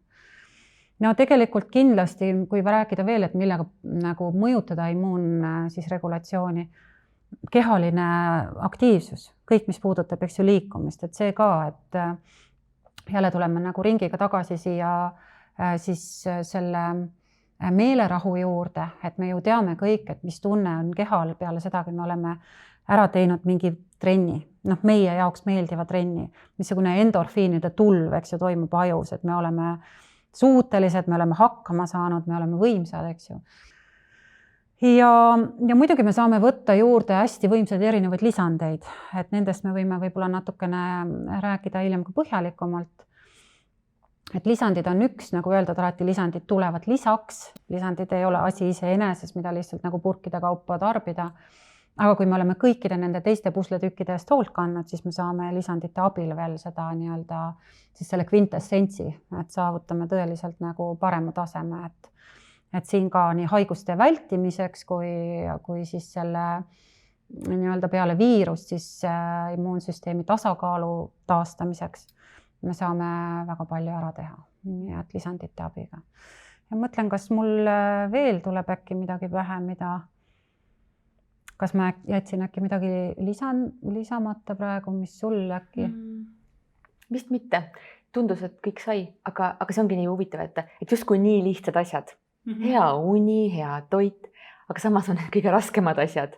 No tegelikult kindlasti, kui rääkida veel, et millega nagu mõjutada immuunregulatsiooni, kehaline aktiivsus, kõik, mis puudutab liikumist, et see ka, et jälle tuleme nagu ringiga tagasi siia siis selle meelerahu juurde, et me ju teame kõik, et mis tunne on kehal peale seda, kui me oleme ära teinud mingi trenni, meie jaoks meeldiva trenni, missugune endorfiinide tulv, eks ju, toimub ajus, et me oleme suutelised, me oleme hakkama saanud, me oleme võimsad, eks ju. Ja muidugi me saame võtta juurde hästi võimsaid erinevaid lisandeid, et nendest me võime võib-olla natukene rääkida hiljem ka põhjalikumalt. Et lisandid on üks, nagu öeldud, alati lisandid tulevad lisaks, lisandid ei ole asi iseeneses, mida lihtsalt nagu purkide kaupa tarbida. Aga kui me oleme kõikide nende teiste pusletükkide eest hoolt kandnud, siis me saame lisandite abil veel seda nii-öelda siis selle kvintessentsi, et saavutame tõeliselt nagu parema taseme, et siin ka nii haiguste vältimiseks kui siis selle nii-öelda peale viirust siis immuunsüsteemi tasakaalu taastamiseks me saame väga palju ära teha, nii et lisandite abiga. Ja mõtlen, kas mul veel tuleb äkki midagi pähe, kas ma jätsin äkki midagi lisamata praegu, mis sul äkki? Vist mitte. Tundus, et kõik sai, aga see ongi nii huvitav, et justkui nii lihtsad asjad. Hea uni, hea toit, aga samas on need kõige raskemad asjad.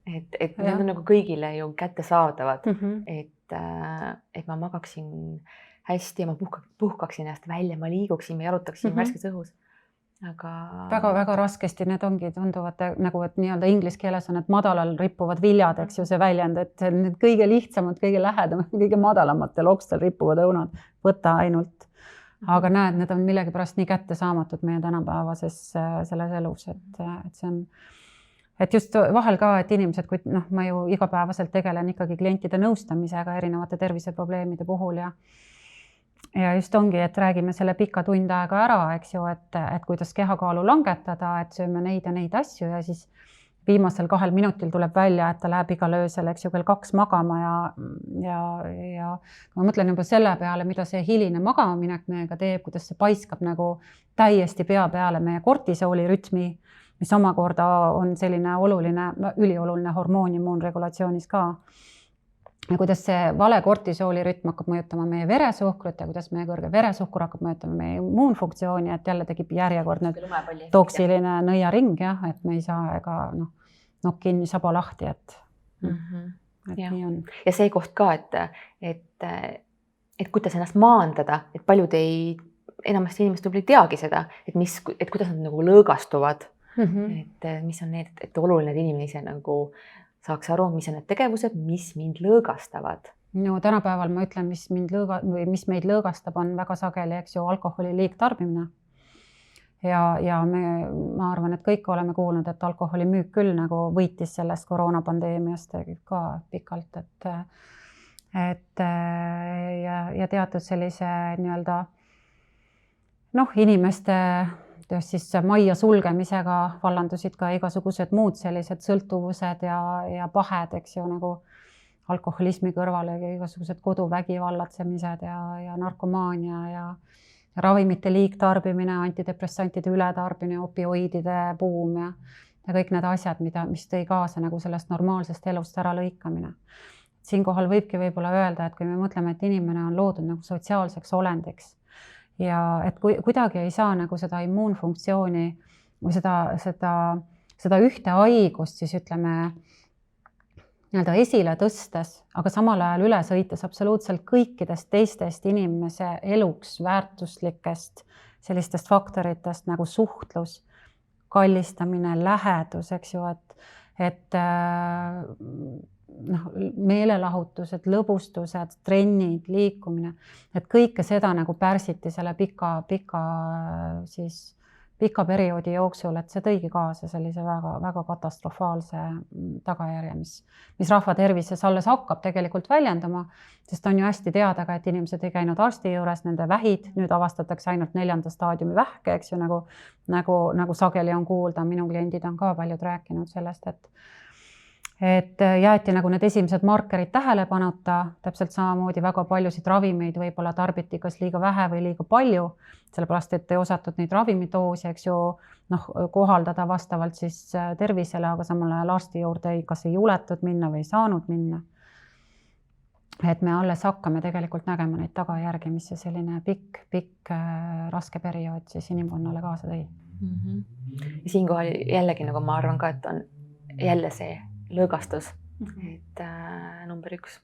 Et need on nagu kõigile ju kättesaadavad, et ma magaksin hästi ja ma puhkaksin ennast välja, ma liiguksin, ma jalutaksin värskes õhus. Aga väga-väga raskesti need ongi, tunduvad nagu, et nii-öelda inglise keeles on need madalal rippuvad viljad, eks ju, see väljend, et need kõige lihtsamad, kõige lähedamad, kõige madalamatel okstel rippuvad õunad, võta ainult. Aga näed, need on millegipärast nii kättesaamatud meie tänapäevases selles elus, et see on, et just vahel ka, et inimesed, kui ma ju igapäevaselt tegelen ikkagi klientide nõustamisega erinevate terviseprobleemide puhul ja just ongi, et räägime selle pika tund aega ära, eks ju, et kuidas kehakaalu langetada, et sööme neid ja neid asju ja siis viimasel 2 minutil tuleb välja, et ta läheb igal öösel, eks ju, kell 2 magama ja ma mõtlen juba selle peale, mida see hiline magamaminek meiega teeb, kuidas see paiskab nagu täiesti pea peale meie kortisooli rütmi, mis omakorda on selline ülioluline hormoon immuunregulatsioonis ka. Ja kuidas see vale kortisooli rütm hakkab mõjutama meie veresuhkrut ja kuidas meie kõrge veresuhkur hakkab mõjutama meie immuunfunktsiooni, et jälle tekib järjekordne toksiline nõiaring, et me ei saa ega nokk kinni, saba lahti, et nii on. Ja see koht ka, et kuidas ennast maandada, et paljud enamasti inimesed võib-olla ei teagi seda, et kuidas nad nagu lõõgastuvad. Et mis on need, et oluline, et inimene ise nagu saaks aru, mis on need tegevused, mis mind lõõgastavad. No tänapäeval ma ütlen, mis meid lõõgastab, on väga sageli, eks ju, alkoholi liigtarbimine. Ja ma arvan, et kõik oleme kuulnud, et alkoholi müük küll nagu võitis sellest koroonapandeemiast ka pikalt, ja teatud sellise nii-öelda inimeste siis majja sulgemisega vallandusid ka igasugused muud sellised sõltuvused ja pahed, eks ju, nagu alkoholismi kõrvale ja igasugused koduvägivallatsemised ja narkomaania ja ravimite liigtarbimine, antidepressantide ületarbimine, opioidide buum ja kõik need asjad, mis tõi kaasa nagu sellest normaalsest elust ära lõikamine. Siinkohal võibki võib-olla öelda, et kui me mõtleme, et inimene on loodud nagu sotsiaalseks olendiks, ja et kuidagi ei saa nagu seda immuunfunktsiooni või seda ühte haigust siis ütleme nii-öelda esile tõstes, aga samal ajal üle sõites absoluutselt kõikidest teistest inimese eluks väärtuslikest sellistest faktoritest nagu suhtlus, kallistamine, lähedus, eks ju, et meelelahutused, lõbustused, trennid, liikumine, et kõike seda nagu pärsiti selle pika perioodi jooksul, et see tõigi kaasa sellise väga, väga katastrofaalse tagajärje, mis rahva tervises alles hakkab tegelikult väljendama, sest on ju hästi teada ka, et inimesed ei käinud arsti juures, nende vähid, nüüd avastatakse ainult 4. staadiumi vähke, eks ju, nagu sageli on kuulda, minu kliendid on ka paljud rääkinud sellest, et jäeti nagu need esimesed markerid tähelepanuta, täpselt samamoodi väga paljusid ravimeid võib-olla tarbiti kas liiga vähe või liiga palju, sellepärast, et ei osatud neid ravimidoose, eks ju, kohaldada vastavalt siis tervisele, aga samal ajal arsti juurde kas ei juletud minna või ei saanud minna. Et me alles hakkame tegelikult nägema neid tagajärgi, mis see selline pikk raske periood siis inimkonnale kaasa tõi. Ja siinkohal jällegi, nagu ma arvan ka, et on jälle see lõõgastus, et number 1.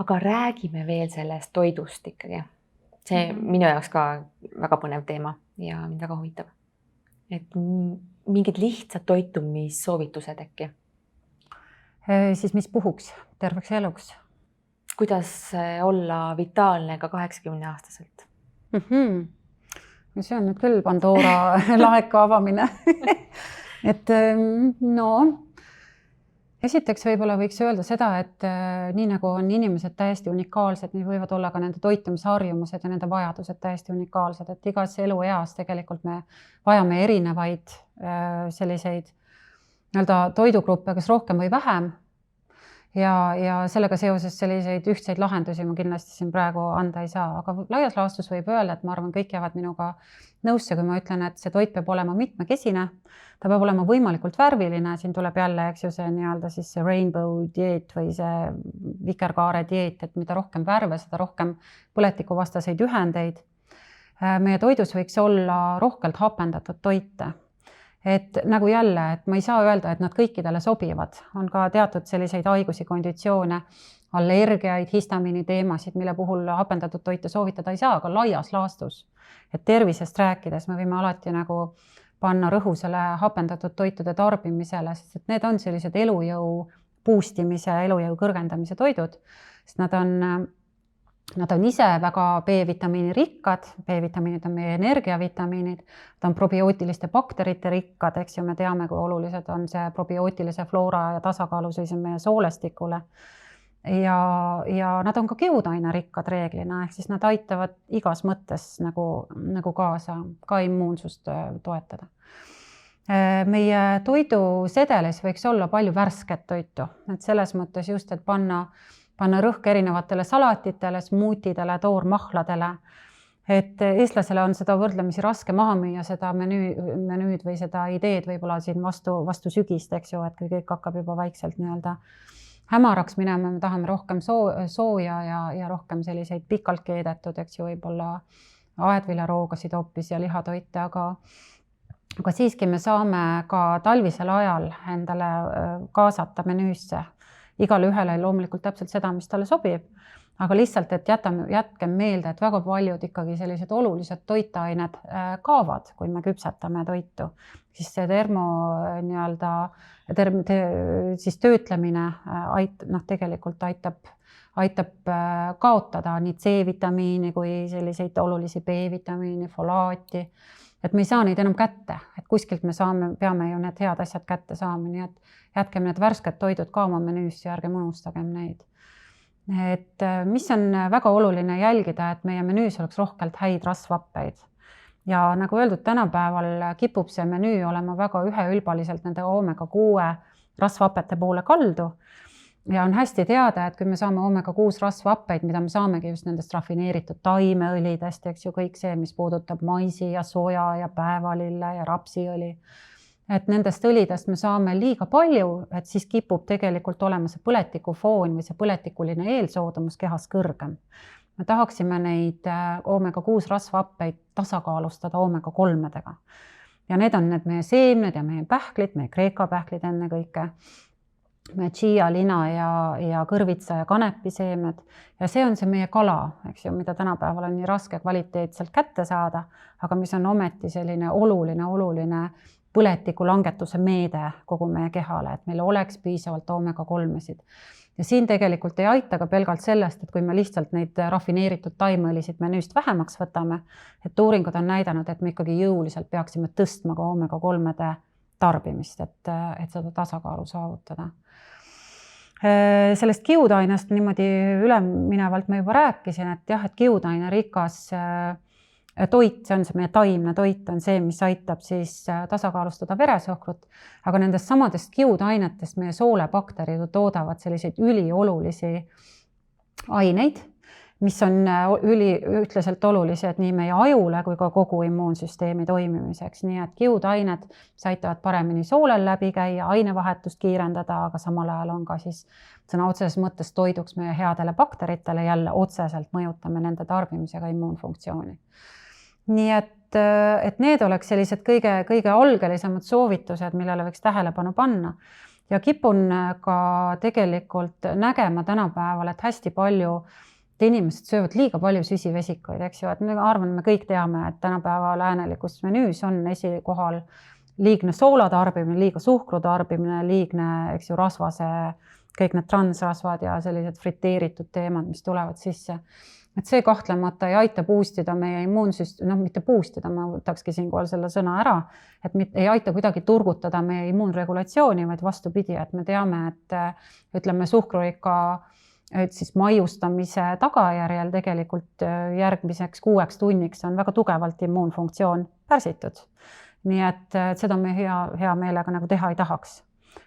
Aga räägime veel sellest toidust ikkagi. See minu jaoks ka väga põnev teema ja mind väga huvitab. Et mingid lihtsad toitumissoovitused äkki? Siis mis puhuks terveks eluks? Kuidas olla vitaalne ka 80-aastaselt? See on nüüd küll Pandora laeka avamine. Et esiteks võib-olla võiks öelda seda, et nii nagu on inimesed täiesti unikaalsed, nii võivad olla ka nende toitumisharjumused ja nende vajadused täiesti unikaalsed, et igas elueas tegelikult me vajame erinevaid selliseid nii-öelda toidugruppe, kas rohkem või vähem. Ja sellega seoses selliseid ühtseid lahendusi ma kindlasti siin praegu anda ei saa, aga laias laastus võib öelda, et ma arvan, kõik jäävad minuga nõusse, kui ma ütlen, et see toit peab olema mitmekesine, ta peab olema võimalikult värviline, siin tuleb jälle, eks ju, see nii-öelda siis see rainbow dieet või see vikerkaare dieet, et mida rohkem värve, seda rohkem põletikuvastaseid ühendeid. Meie toidus võiks olla rohkelt hapendatud toite. Et nagu jälle, et ma ei saa öelda, et nad kõikidele sobivad, on ka teatud selliseid haigusi, konditsioone, allergiaid, histamiini teemasid, mille puhul hapendatud toite soovitada ei saa, aga laias laastus. Et tervisest rääkides me võime alati nagu panna rõhu selle hapendatud toitude tarbimisele, sest et need on sellised elujõu boostimise, elujõu kõrgendamise toidud, sest nad on ise väga B-vitamiini rikkad, B-vitamiinid on meie energiavitamiinid, ta on probiootiliste bakterite rikkad, eks ju, me teame, kui olulised on see probiootilise floora ja tasakaalu sellisel meie soolestikule. Ja nad on ka kiudaine rikkad reeglina, ehk siis nad aitavad igas mõttes nagu kaasa, ka immuunsust toetada. Meie toidusedelis võiks olla palju värsket toitu, et selles mõttes just, et panna rõhk erinevatele salatitele, smuutidele, toormahladele. Et eestlasele on seda võrdlemisi raske maha müüa, seda menüüd või seda ideed võib-olla siin vastu sügist, eks ju, et kui kõik hakkab juba vaikselt nii-öelda hämaraks minema, me tahame rohkem sooja ja rohkem selliseid pikalt keedetud, eks ju, võib-olla aedviljaroogasid hoopis ja lihatoite, aga siiski me saame ka talvisel ajal endale kaasata menüüsse. Igale ühele loomulikult täpselt seda, mis talle sobib, aga lihtsalt, et jätkem meelde, et väga paljud ikkagi sellised olulised toitained kaovad, kui me küpsetame toitu. Siis see siis töötlemine tegelikult aitab kaotada nii C-vitamiini kui selliseid olulisi B-vitamiini, folaati. Et me ei saa neid enam kätte, et kuskilt me peame ju need head asjad kätte saama, nii et jätkem need värsked toidud ka oma menüüsse ja ärgem unustagem neid. Et mis on väga oluline jälgida, et meie menüüs oleks rohkelt häid rasvhappeid. Ja nagu öeldud, tänapäeval kipub see menüü olema väga üheülbaliselt nende omega-6 rasvhappete poole kaldu. Ja on hästi teada, et kui me saame omega-6 rasvhappeid, mida me saamegi just nendest rafineeritud taimeõlidest, eks ju, kõik see, mis puudutab maisi ja soja ja päevalille ja rapsiõli. Et nendest õlidest me saame liiga palju, et siis kipub tegelikult olema see põletikufoon või see põletikuline eelsoodumus kehas kõrgem. Me tahaksime neid omega-6 rasvhappeid tasakaalustada omega-3-dega. Ja need on need meie seemned ja meie pähklid, meie kreeka pähklid enne kõike, meie chia, lina ja kõrvitsa ja kanepiseemned. Ja see on see meie kala, eks ju, mida tänapäeval on nii raske kvaliteetselt kätte saada, aga mis on ometi selline oluline põletiku langetuse meede kogu meie kehale, et meil oleks piisavalt omega-3-sid. Ja siin tegelikult ei aita ka pelgalt sellest, et kui me lihtsalt neid rafineeritud taimeõlisid menüüst vähemaks võtame, et uuringud on näidanud, et me ikkagi jõuliselt peaksime tõstma ka omega-3-de tarbimist, et seda tasakaalu saavutada. Sellest kiudainest niimoodi üleminevalt ma juba rääkisin, et jah, et kiudaine rikas toit, see on see meie taimne toit, on see, mis aitab siis tasakaalustada veresohkrut, aga nendest samadest kiudainetest meie soolebakterid toodavad selliseid üliolulisi aineid, mis on ütleselt olulised nii meie ajule kui ka kogu immuunsüsteemi toimimiseks. Nii et kiudained aitavad paremini soolel läbi käia, ainevahetust kiirendada, aga samal ajal on ka siis sõna otseses mõttes toiduks meie headele bakteritele, jälle otseselt mõjutame nende tarbimisega immuunfunktsiooni. Nii et need oleks sellised kõige algelisemad soovitused, millele võiks tähelepanu panna. Ja kipun ka tegelikult nägema tänapäeval, et hästi palju inimesed söövad liiga palju süsivesikuid, eks ju, et arvan, me kõik teame, et tänapäeva läänelikus menüüs on esikohal liigne soola tarbimine, liiga suhkru tarbimine, liigne, eks ju, rasvase, kõik need transrasvad ja sellised friteeritud teemad, mis tulevad sisse. Et see kahtlemata ei aita boostida meie immuunsüsteemi, mitte boostida, ma võtakski siinkohal selle sõna ära, et ei aita kuidagi turgutada meie immuunregulatsiooni, vaid vastupidi, et me teame, et ütleme suhkrurikka siis maiustamise tagajärjel tegelikult järgmiseks 6 tunniks on väga tugevalt immuunfunktsioon pärsitud. Nii et seda me hea meelega nagu teha ei tahaks.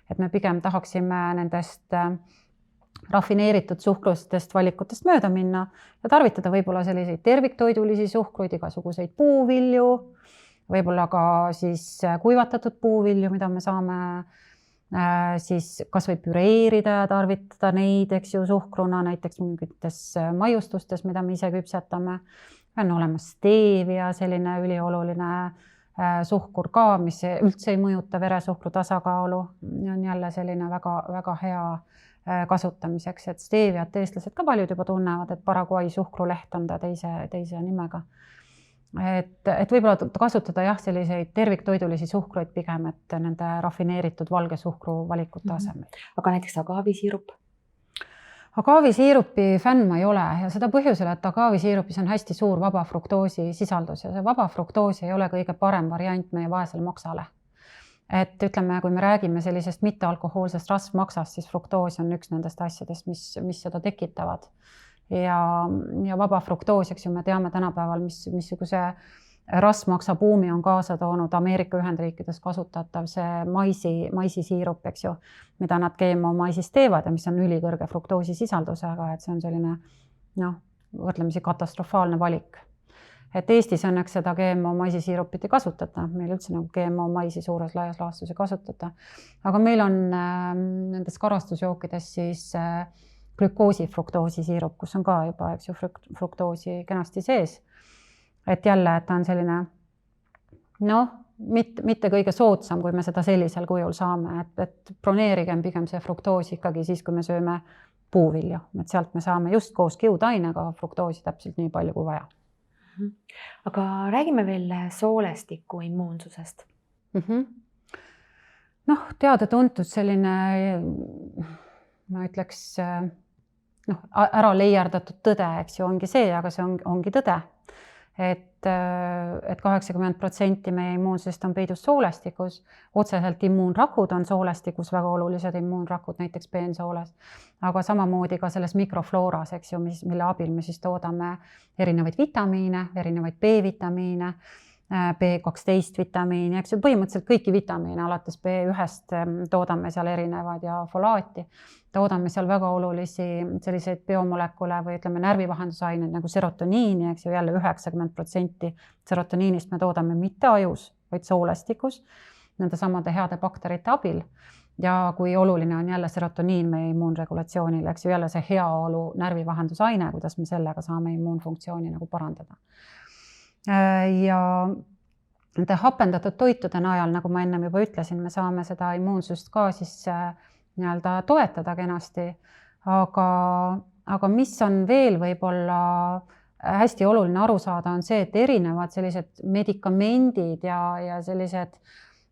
Et me pigem tahaksime nendest rafineeritud suhkrustest valikutest mööda minna ja tarvitada võib-olla selliseid terviktoidulisi suhkruid, igasuguseid puuvilju, võib-olla ka siis kuivatatud puuvilju, mida me saame siis kas või püreerida ja tarvitada neid, eks ju, suhkruna, näiteks mingites maiustustes, mida me ise küpsetame. On olemas stevia, selline ülioluline suhkur ka, mis üldse ei mõjuta veresuhkru tasakaalu, on jälle selline väga hea kasutamiseks, et steeviat eestlased ka paljud juba tunnevad, et Paraguay suhkruleht on ta teise nimega. Et võib-olla kasutada jah, selliseid terviktoidulisi suhkruid pigem, et nende rafineeritud valge suhkru valikute asemel. Aga näiteks agaavisiirup? Agaavisiirupi fänn ma ei ole ja seda põhjusel, et agaavisiirupis on hästi suur vaba fruktoosi sisaldus ja see vaba fruktoosi ei ole kõige parem variant meie vaesele maksale. Et ütleme, kui me räägime sellisest mittealkohoolsest rasvmaksast, siis fruktoos on üks nendest asjadest, mis seda tekitavad. Ja vaba fruktoos, eks ju, me teame tänapäeval, missuguse rasvmaksa buumi on kaasa toonud Ameerika Ühendriikides kasutatav see maisisiirup, eks ju, mida nad GMO maisist teevad ja mis on ülikõrge fruktoosi sisaldusega, et see on selline võrdlemisi katastrofaalne valik. Et Eestis õnneks seda GMO maisisiirupit ei kasutata, meil üldse nagu GMO maisi suures laias laastus ei kasutata. Aga meil on nendes karastusjookides siis glükoosi fruktoosi siirup, kus on ka juba, eks ju, fruktoosi kenasti sees. Et jälle, et ta on selline, mitte kõige soodsam, kui me seda sellisel kujul saame, et broneerigem pigem see fruktoos ikkagi siis, kui me sööme puuvilju, et sealt me saame just koos kiudainega fruktoosi täpselt nii palju kui vaja. Aga räägime veel soolestiku immuunsusest. Teada-tuntud selline, ma ütleks, ära leierdatud tõde, eks ju, ongi see, aga see ongi tõde. Et 80% meie immuunsust on peidus soolestikus, otseselt immuunrakud on soolestikus väga olulised immuunrakud, näiteks peensooles, aga samamoodi ka selles mikroflooras, eks ju, mille abil me siis toodame erinevaid vitamiine, erinevaid B-vitamiine, B12 vitamiini, eks ju, põhimõtteliselt kõiki vitamiine, alates B1-st toodame seal erinevad ja folaati. Toodame seal väga olulisi selliseid biomolekule või ütleme närvivahendusaineid nagu serotoniini, eks ju, jälle 90% serotoniinist me toodame mitte ajus, vaid soolestikus nende samade heade bakterite abil. Ja kui oluline on jälle serotoniin meie immuunregulatsioonil, eks ju, jälle see heaolu närvivahendusaine, kuidas me sellega saame immuunfunktsiooni nagu parandada. Ja nende hapendatud toitude najal, nagu ma ennem juba ütlesin, me saame seda immuunsust ka siis nii-öelda toetada kenasti, aga mis on veel võib-olla hästi oluline aru saada, on see, et erinevad sellised medikamendid ja sellised,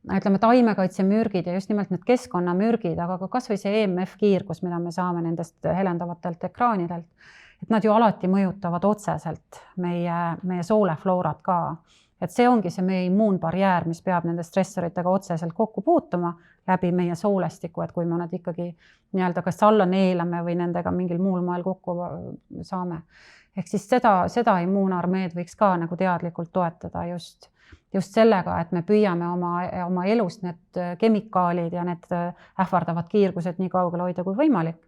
ütleme, taimekaitsemürgid ja just nimelt need keskkonnamürgid, aga ka kas või see EMF-kiirgus, mida me saame nendest helendavatelt ekraanidelt, et nad ju alati mõjutavad otseselt meie soolefloorat ka. Et see ongi see meie immuunbarjäär, mis peab nende stressoritega otseselt kokku puutuma läbi meie soolestiku, et kui me nad ikkagi nii-öelda kas alla neelame või nendega mingil muul moel kokku saame. Ehk siis seda immuunarmeed võiks ka nagu teadlikult toetada just sellega, et me püüame oma elust need kemikaalid ja need ähvardavad kiirgused nii kaugel hoida kui võimalik.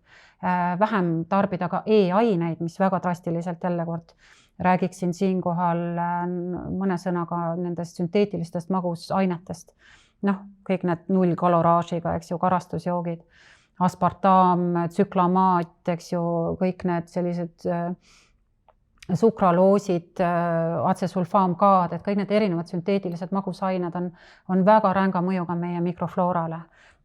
Vähem tarbida ka E-aineid, mis väga drastiliselt jälle kord räägiksin siinkohal mõne sõnaga nendest sünteetilistest magusainetest. Kõik need nullkaloraažiga, eks ju, karastusjoogid, aspartaam, tsüklamaat, eks ju, kõik need sellised sukraloosid, atsesulfaamkaad, et kõik need erinevad sünteetilised magusained on väga ränga mõjuga meie mikrofloorale.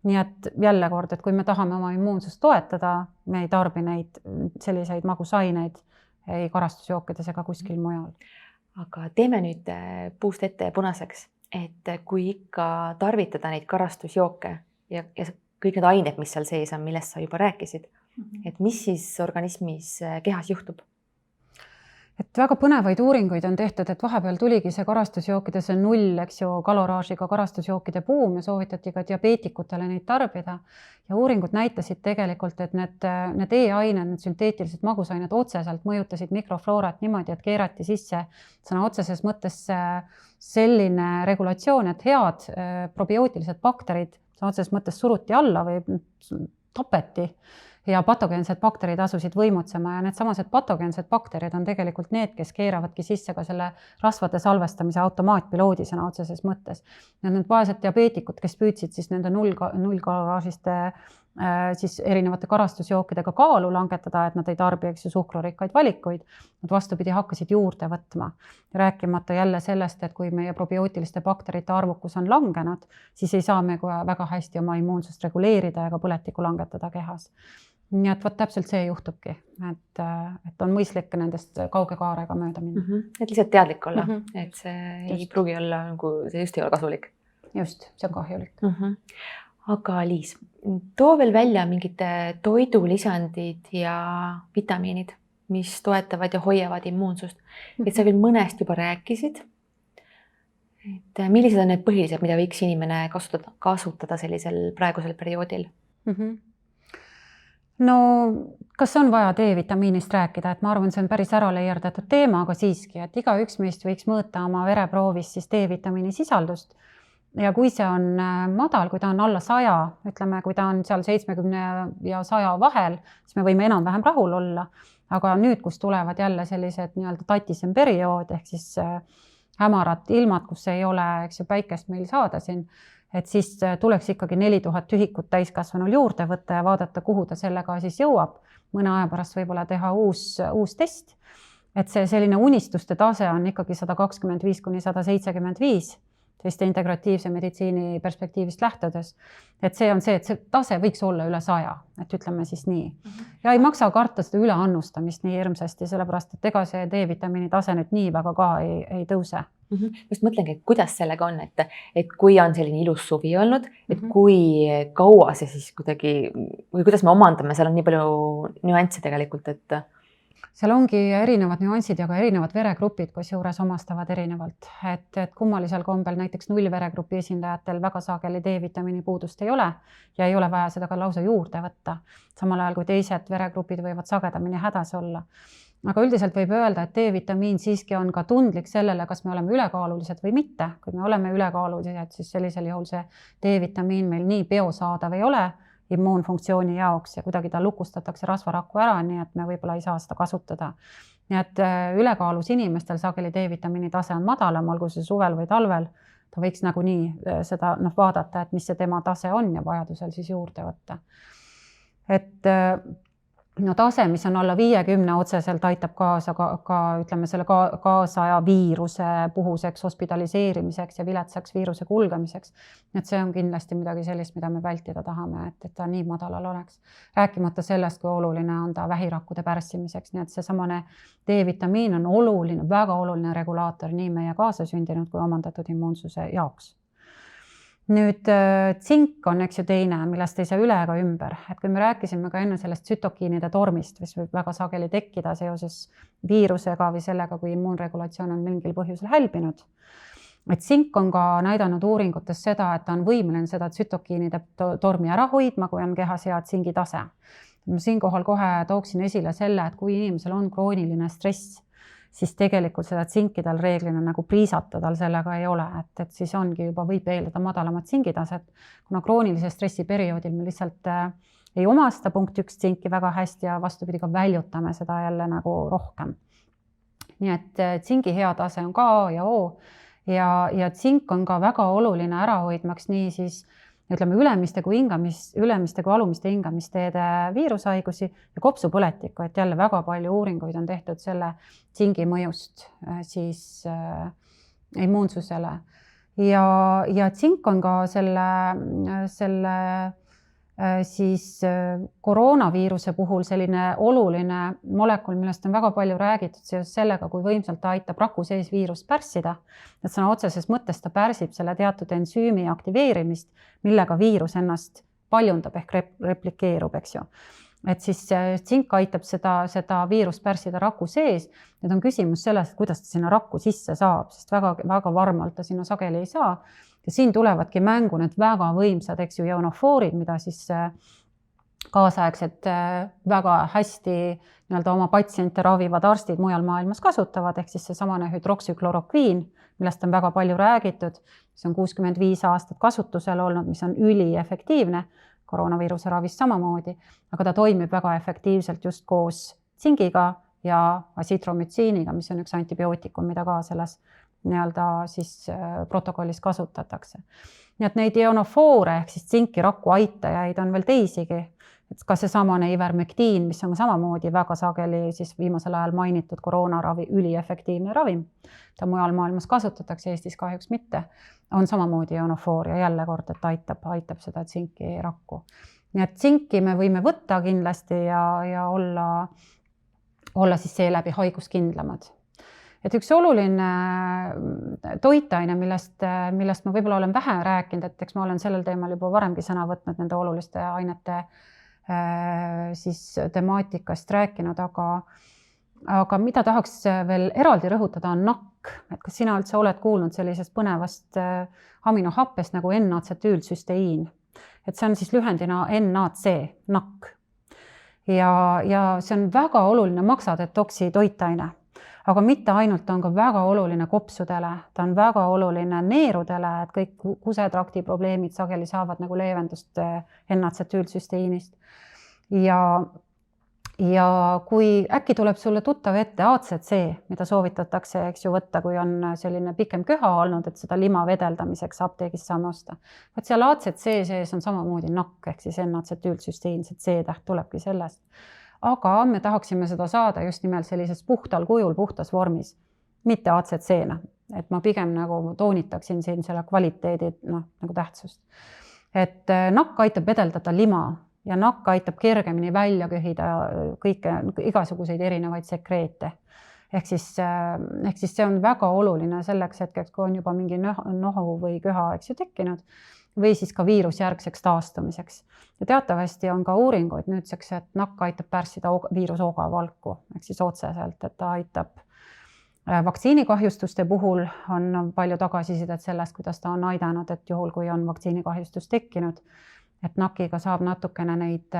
Nii et jälle kord, et kui me tahame oma immuunsust toetada, me ei tarbi neid selliseid magusaineid ei karastusjookides ega kuskil mujal. Aga teeme nüüd puust ette punaseks, et kui ikka tarvitada neid karastusjooke ja kõik need ained, mis seal sees on, millest sa juba rääkisid, et mis siis organismis kehas juhtub? Et väga põnevaid uuringuid on tehtud, et vahepeal tuligi see karastusjookidesse null, eks ju, kaloraažiga karastusjookide buum ja soovitati ka diabeetikutele neid tarbida. Ja uuringud näitasid tegelikult, et need E-ained, need sünteetilised magusained otseselt mõjutasid mikrofloorat niimoodi, et keerati sisse sõna otseses mõttes selline regulatsioon, et head probiootilised bakterid sõna otseses mõttes suruti alla või tapeti. Ja patogeensed bakterid asusid võimutsema ja need samased patogeensed bakterid on tegelikult need, kes keeravadki sisse ka selle rasvade salvestamise automaatpiloodi sõna otseses mõttes. Ja need vaesed diabeetikud, kes püüdsid siis nende nullkaloraažiste siis erinevate karastusjookidega kaalu langetada, et nad ei tarbi, eks ju, suhkrurikkaid valikuid. Nad vastupidi hakkasid juurde võtma. Rääkimata jälle sellest, et kui meie probiootiliste bakterite arvukus on langenud, siis ei saa me väga hästi oma immuunsust reguleerida ega põletikku langetada kehas. Nii et täpselt see juhtubki, et on mõistlik nendest kauge kaarega mööda minna. Et lihtsalt teadlik olla, et see ei pruugi olla, see just ei ole kasulik. Just, see on kahjulik. Aga Liis, too veel välja mingid toidulisandid ja vitamiinid, mis toetavad ja hoiavad immuunsust. Et sa küll mõnest juba rääkisid. Et millised on need põhilised, mida võiks inimene kasutada sellisel praegusel perioodil? No, kas on vaja D-vitamiinist rääkida, et ma arvan, see on päris ära leierdatud teema, aga siiski, et igaüks meist võiks mõõta oma vereproovis siis D-vitamiini sisaldust. Ja kui see on madal, kui ta on alla 100, ütleme, kui ta on seal 70 ja 100 vahel, siis me võime enam-vähem rahul olla. Aga nüüd, kus tulevad jälle sellised nii-öelda tatisem periood, ehk siis hämarad ilmad, kus ei ole, eks ju, päikest meil saada siin, et siis tuleks ikkagi 4000 tühikut täiskasvanul juurde võtta ja vaadata, kuhu ta sellega siis jõuab. Mõne aja pärast võib-olla teha uus test. Et see selline unistuste tase on ikkagi 125–175, selliste integratiivse meditsiini perspektiivist lähtudes. Et see on see, et see tase võiks olla üle 100, et ütleme siis nii. Ja ei maksa karta seda üleannustamist nii hirmsasti, sellepärast, et ega see D-vitamiini tase nüüd nii väga ka ei tõuse. Just mõtlengi, et kuidas sellega on, et kui on selline ilus suvi olnud, et kui kaua see siis kuidagi, või kuidas me omandame, seal on nii palju nüansse tegelikult, et seal ongi erinevad nüansid ja ka erinevad veregrupid, kus juures omastavad erinevalt. Et kummalisel kombel näiteks 0 veregrupi esindajatel väga sageli D-vitamiini puudust ei ole ja ei ole vaja seda ka lausa juurde võtta. Samal ajal kui teised veregrupid võivad sagedamini hädas olla. Aga üldiselt võib öelda, et D-vitamiin siiski on ka tundlik sellele, kas me oleme ülekaalulised või mitte. Kui me oleme ülekaalulised, siis sellisel juhul see D-vitamiin meil nii biosaadav ei ole immuunfunktsiooni jaoks ja kuidagi ta lukustatakse rasvarakku ära, nii et me võib-olla ei saa seda kasutada. Nii et ülekaalus inimestel sageli D-vitamiini tase on madalam, olgu see suvel või talvel, ta võiks nagunii seda vaadata, et mis see tema tase on ja vajadusel siis juurde võtta. Et tase, mis on alla 50 otseselt aitab kaasa ka ütleme selle kaasaja viiruse puhuseks hospitaliseerimiseks ja viletsaks viiruse kulgemiseks. Et see on kindlasti midagi sellist, mida me vältida tahame, et ta nii madalal oleks. Rääkimata sellest, kui oluline on ta vähirakkude pärssimiseks, nii et see samane D-vitamiin on oluline, väga oluline regulaator nii meie kaasasündinud kui omandatud immuunsuse jaoks. Nüüd tsink on eks ju teine, millest ei saa üle ega ümber. Et kui me rääkisime ka enne sellest tsütokiinide tormist, mis võib väga sageli tekkida seoses viirusega või sellega, kui immuunregulatsioon on mingil põhjusel hälbinud. Et tsink on ka näidanud uuringutes seda, et ta on võimeline seda tsütokiinide tormi ära hoidma, kui on kehas hea tsingi tase. Ma siinkohal kohe tooksin esile selle, et kui inimesel on krooniline stress, siis tegelikult seda tsinki tal reeglina nagu priisata tal sellega ei ole, et siis ongi juba võib eeldada madalamat tsingitaset, kuna kroonilise stressi perioodil me lihtsalt ei omasta punkt 1 tsinki väga hästi ja vastupidi ka väljutame seda jälle nagu rohkem. Nii et tsingi hea tase on ka A ja O ja tsink on ka väga oluline ära hoidmaks nii siis ütleme ülemiste kui alumiste hingamisteede viirushaigusi ja kopsupõletikku, et jälle väga palju uuringuid on tehtud selle tsingi mõjust siis immuunsusele. Ja tsink on ka selle siis koroonaviiruse puhul selline oluline molekul, millest on väga palju räägitud seoses sellega, kui võimsalt ta aitab raku sees viirust pärssida. Et sõna otseses mõttes ta pärsib selle teatud ensüümi aktiveerimist, millega viirus ennast paljundab ehk replikeerub, eks ju. Et siis tsink aitab seda viirust pärssida raku sees. Nüüd on küsimus sellest, kuidas ta sinna rakku sisse saab, sest väga varmalt ta sinna sageli ei saa. Ja siin tulevadki mängu need väga võimsad, eks ju, ionofoorid, mida siis kaasaegsed väga hästi oma patsiente ravivad arstid mujal maailmas kasutavad, ehk siis see samane hüdroksüklorokviin, millest on väga palju räägitud, mis on 65 aastat kasutusel olnud, mis on üliefektiivne, koroonaviiruse ravist samamoodi, aga ta toimib väga efektiivselt just koos tsingiga ja asitromütsiiniga, mis on üks antibiootikum, mida ka selles nii-öelda siis protokollis kasutatakse. Nii et neid ionofoore ehk siis tsinki-raku aitajaid on veel teisigi. Et ka seesamane ivermektiin, mis on samamoodi väga sageli siis viimasel ajal mainitud koroonaravi üliefektiivne ravim, ta mujal maailmas kasutatakse, Eestis kahjuks mitte, on samamoodi ionofoor ja jälle kord, et aitab seda tsinki-rakku. Nii et tsinki me võime võtta kindlasti ja olla siis seeläbi haiguskindlamad. Et üks oluline toitaine, millest ma võib-olla olen vähe rääkinud, et eks ma olen sellel teemal juba varemgi sõna võtnud nende oluliste ainete siis temaatikast rääkinud, aga mida tahaks veel eraldi rõhutada on nakk. Et kas sina üldse oled kuulnud sellisest põnevast aminohappest nagu N-acetüülsüsteiin? Et see on siis lühendina NAC, nakk. Ja see on väga oluline maksatetoksi toitaine, aga mitte ainult on ka väga oluline kopsudele, ta on väga oluline neerudele, et kõik kusetrakti probleemid sageli saavad nagu leevendust N-acetüülsüsteiinist. Ja kui äkki tuleb sulle tuttav ette ACC, mida soovitatakse, eks ju, võtta, kui on selline pikem köha olnud, et seda lima vedeldamiseks apteegist saame osta. Võt seal ACC sees on samamoodi nakk, ehk siis N-acetüülsüsteiin, see C-täht tulebki sellest. Aga me tahaksime seda saada just nimelt sellises puhtal kujul, puhtas vormis, mitte ACC-na. Et ma pigem nagu toonitaksin siin selle kvaliteedi nagu tähtsust. Et nakk aitab vedeldada lima ja nakk aitab kergemini välja köhida igasuguseid erinevaid sekreete. Ehk siis see on väga oluline selleks hetkeks, kui on juba mingi nohu või köha tekkinud või siis ka viirusjärgseks taastumiseks. Ja teatavasti on ka uuringuid nüüdseks, et nakk aitab pärssida viirusogavalku, ehk siis otseselt, et ta aitab vaktsiinikahjustuste puhul on palju tagasisidet sellest, kuidas ta on aidanud, et juhul, kui on vaktsiinikahjustus tekkinud, et nakiga saab natukene neid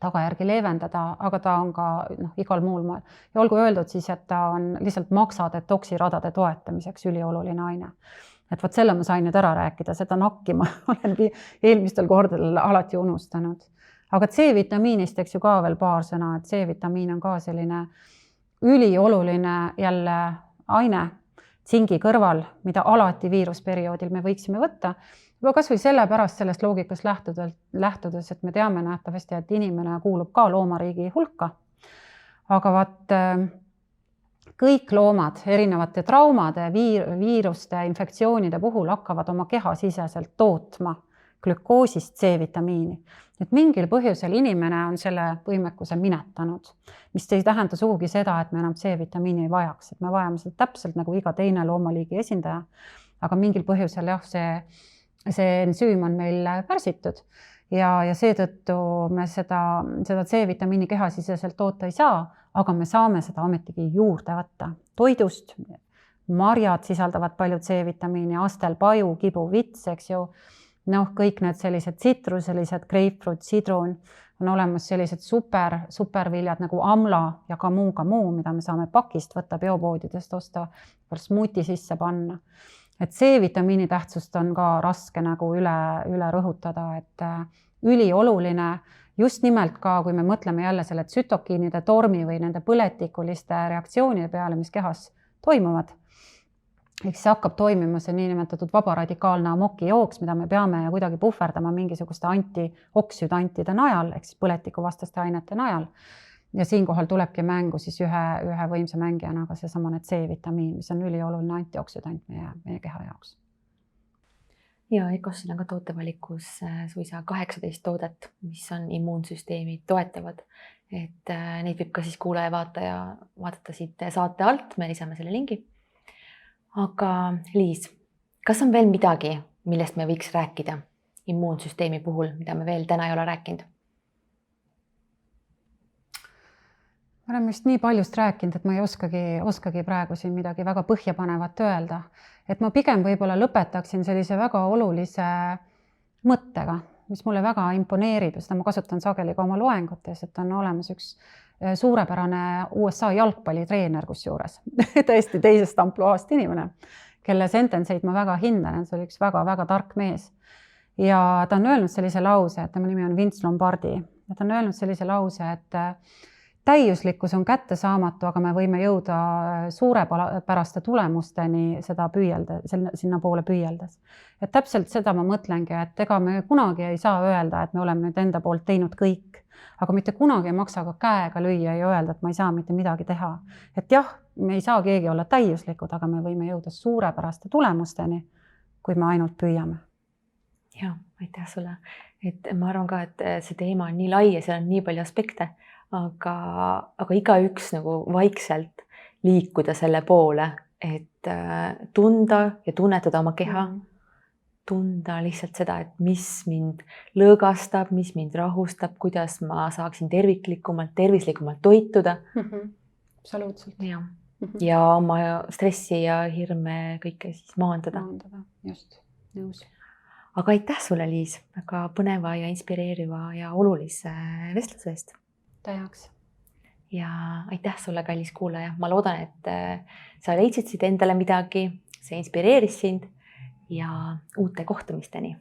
tagajärgi leevendada, aga ta on ka igal muul moel. Ja olgu öeldud siis, et ta on lihtsalt maksatetoksiradade toetamiseks ülioluline aine. Et võt selle ma sain nüüd ära rääkida, seda nakki ma olen eelmistel kordadel alati unustanud. Aga C-vitamiinist eks ju ka veel paar sõna, et C-vitamiin on ka selline ülioluline jälle aine tsingi kõrval, mida alati viirusperioodil me võiksime võtta. Kas või sellepärast sellest loogikast lähtudes, et me teame nähtavasti, et inimene kuulub ka loomariigi hulka. Aga vaat kõik loomad erinevate traumade, viiruste, infektsioonide puhul hakkavad oma kehasiseselt tootma glükoosist C-vitamiini. Et mingil põhjusel inimene on selle võimekuse minetanud, mis ei tähenda sugugi seda, et me enam C-vitamiini ei vajaks. Et me vajame seda täpselt nagu iga teine loomaliigi esindaja, aga mingil põhjusel see ensüüm on meil pärsitud ja seetõttu me seda C-vitamiini kehasiseselt toota ei saa, aga me saame seda ometigi juurde võtta. Toidust, marjad sisaldavad palju C-vitamiini, astelpaju, kibu, vits, eks ju. Kõik need sellised tsitruselised, grapefruit, sidrun, on olemas sellised superviljad nagu amla ja kamu, mida me saame pakist võtta, biopoodidest osta, smuuti sisse panna. Et C-vitamiini tähtsust on ka raske nagu üle rõhutada, et ülioluline just nimelt ka, kui me mõtleme jälle selle tsütokiinide tormi või nende põletikuliste reaktsioonide peale, mis kehas toimuvad. Eks see hakkab toimima see niinimetatud vabaradikaalne amokijooks, mida me peame kuidagi puhverdama mingisuguste antioksüdantide najal, eks põletikuvastaste ainete najal. Ja siinkohal tulebki mängu siis ühe võimsa mängijana ka seesamane C-vitamiin, mis on ülioluline antioksüdant meie keha jaoks. Ja EKOS on ka tootevalikus suisa 18 toodet, mis on immuunsüsteemi toetavad. Et neid võib ka siis kuulaja vaadata siit saate alt, me lisame selle lingi. Aga Liis, kas on veel midagi, millest me võiks rääkida immuunsüsteemi puhul, mida me veel täna ei ole rääkinud? Me oleme just nii paljust rääkinud, et ma ei oskagi praegu siin midagi väga põhjapanevat öelda. Et ma pigem võib-olla lõpetaksin sellise väga olulise mõttega, mis mulle väga imponeerib ja seda ma kasutan sageli ka oma loengutes, et on olemas üks suurepärane USA jalgpallitreener kusjuures, tõesti teisest ampluaast inimene, kelle sentenseid ma väga hindan, see oli üks väga-väga tark mees. Ja ta on öelnud sellise lause, et tema nimi on Vince Lombardi, ja ta on öelnud sellise lause, et täiuslikkus on kättesaamatu, aga me võime jõuda suurepäraste tulemusteni seda sinna poole püüeldes. Et täpselt seda ma mõtlengi, et ega me kunagi ei saa öelda, et me oleme nüüd enda poolt teinud kõik, aga mitte kunagi ei maksa ka käega lüüa ja öelda, et ma ei saa mitte midagi teha. Et jah, me ei saa keegi olla täiuslikud, aga me võime jõuda suurepäraste tulemusteni, kui me ainult püüame. Ja, aitäh sulle. Et ma arvan ka, et see teema on nii lai ja seal on nii palju aspekte, aga igaüks nagu vaikselt liikuda selle poole, et tunda ja tunnetada oma keha, tunda lihtsalt seda, et mis mind lõõgastab, mis mind rahustab, kuidas ma saaksin tervislikumalt toituda. Absoluutselt. Ja oma stressi ja hirme kõike siis maandada. Just, nõus. Aga aitäh sulle, Liis, väga põneva ja inspireeriva ja olulise vestluse eest. Täiaks. Ja aitäh sulle, kallis kuulaja. Ma loodan, et sa leidsid siit endale midagi, see inspireeris sind ja uute kohtumisteni.